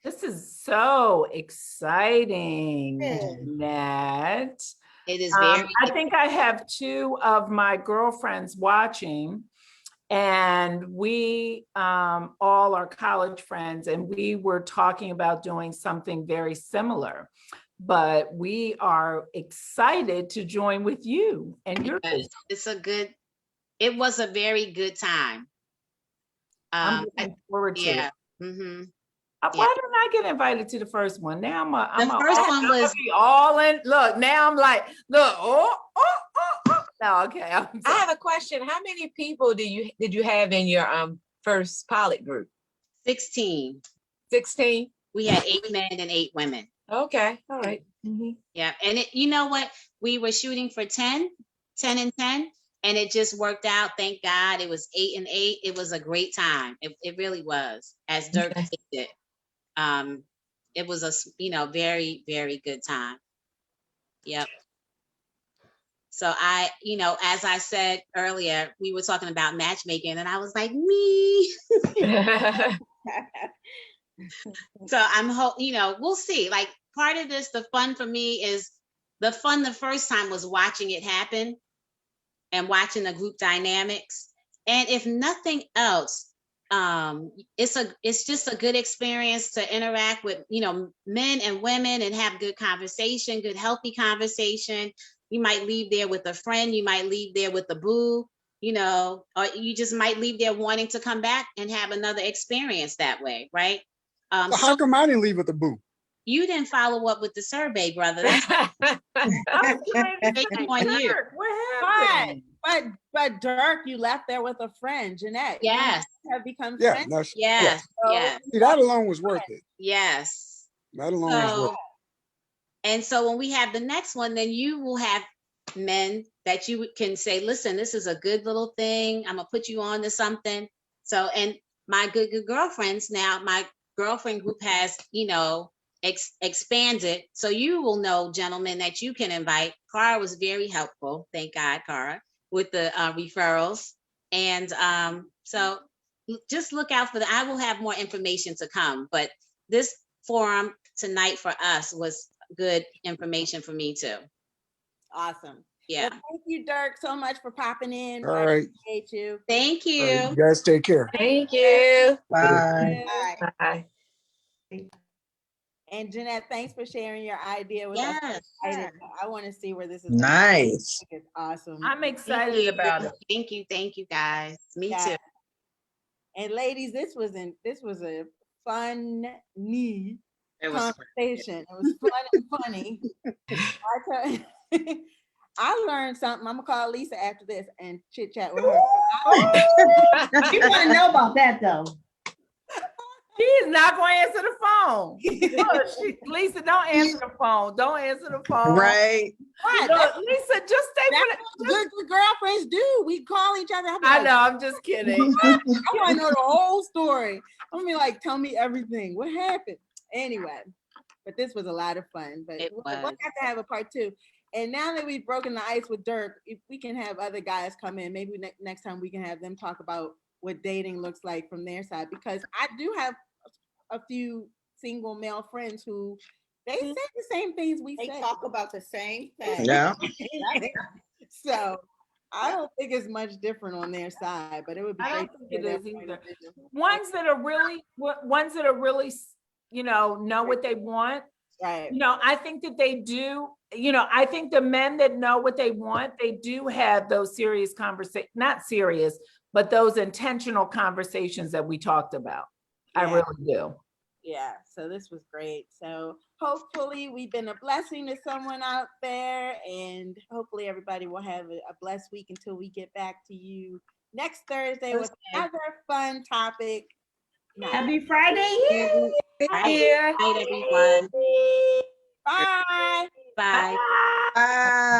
This is so exciting, Yeah. Nat. It is very. I think I have 2 of my girlfriends watching, and we all are college friends, and we were talking about doing something very similar. But we are excited to join with you and your. Yes, it was a very good time. I'm looking forward to Yeah. it. Mm-hmm. Why didn't I get invited to the first one? Now I'm first one was all in. Look, now I'm like, look, oh. No, okay. I have a question. How many people did you have in your first pilot group? 16. 16? We had 8 men and 8 women. Okay, all right. Yeah, and you know what? We were shooting for 10 and 10, and it just worked out. Thank God. It was 8 and 8. It was a great time. It really was. As Dirk stated, it was a very, very good time. Yep. So as I said earlier, we were talking about matchmaking, and I was like, me. So we'll see. Like, part of this, the fun for me is the first time was watching it happen and watching the group dynamics. And if nothing else, it's just a good experience to interact with, men and women and have good conversation, good, healthy conversation. You might leave there with a friend, you might leave there with a boo, or you just might leave there wanting to come back and have another experience that way, right? So how come I didn't leave with the boo? You didn't follow up with the survey, brother. That's on you. What happened? But Dirk, you left there with a friend, Jeanette. Yes. You have become Yeah, friends. that's, Yes. So- Yes. See, that alone was worth it. Yes. That alone was worth So, and so when we have the next one, then you will have men that you can say, listen, this is a good little thing. I'm gonna put you on to something. So, and my good girlfriends now, my girlfriend group has, expanded. So you will know, gentlemen, that you can invite. Cara was very helpful. Thank God, Cara, with the referrals. And so just look out for I will have more information to come, but this forum tonight for us was good information for me too. Awesome. Yeah. Well, thank you, Dirk, so much for popping in. All I right. appreciate you. Thank you. All right, you guys take care. Thank you. Bye. All right. Bye. And Jeanette, thanks for sharing your idea with us. Yes. I want to see where this is. Nice. It's awesome. I'm Thank excited you. about it. Thank you guys. Me Yeah. too. And ladies, this was a funny It was conversation. It was fun and funny. I learned something. I'm gonna call Lisa after this and chit chat with her. You want to know about that though? She is not going to answer the phone. Look, Lisa, don't answer the phone. Don't answer the phone. Right. What? Look, Lisa, just stay That's for what good girlfriends do. We call each other. I know, I'm just kidding. I want to know the whole story. I'm gonna be like, tell me everything. What happened? Anyway, but this was a lot of fun. But It we'll was. have to have a part 2. And now that we've broken the ice with Dirk, if we can have other guys come in, maybe next time we can have them talk about what dating looks like from their side, because I do have a few single male friends who they say the same things we They say. talk about the same thing. Yeah. So I don't think it's much different on their side, but it would be I great. don't to think hear it their is point either. of view. Ones that are really, know what they want. Right. I think that they do, I think the men that know what they want, they do have those serious conversations, not serious, but those intentional conversations that we talked about. I Yeah. really do. Yeah, so this was great. So hopefully we've been a blessing to someone out there, and hopefully everybody will have a blessed week until we get back to you next Thursday with another fun topic. Happy Friday. Yay! Night, everyone. Bye. Bye. Ah.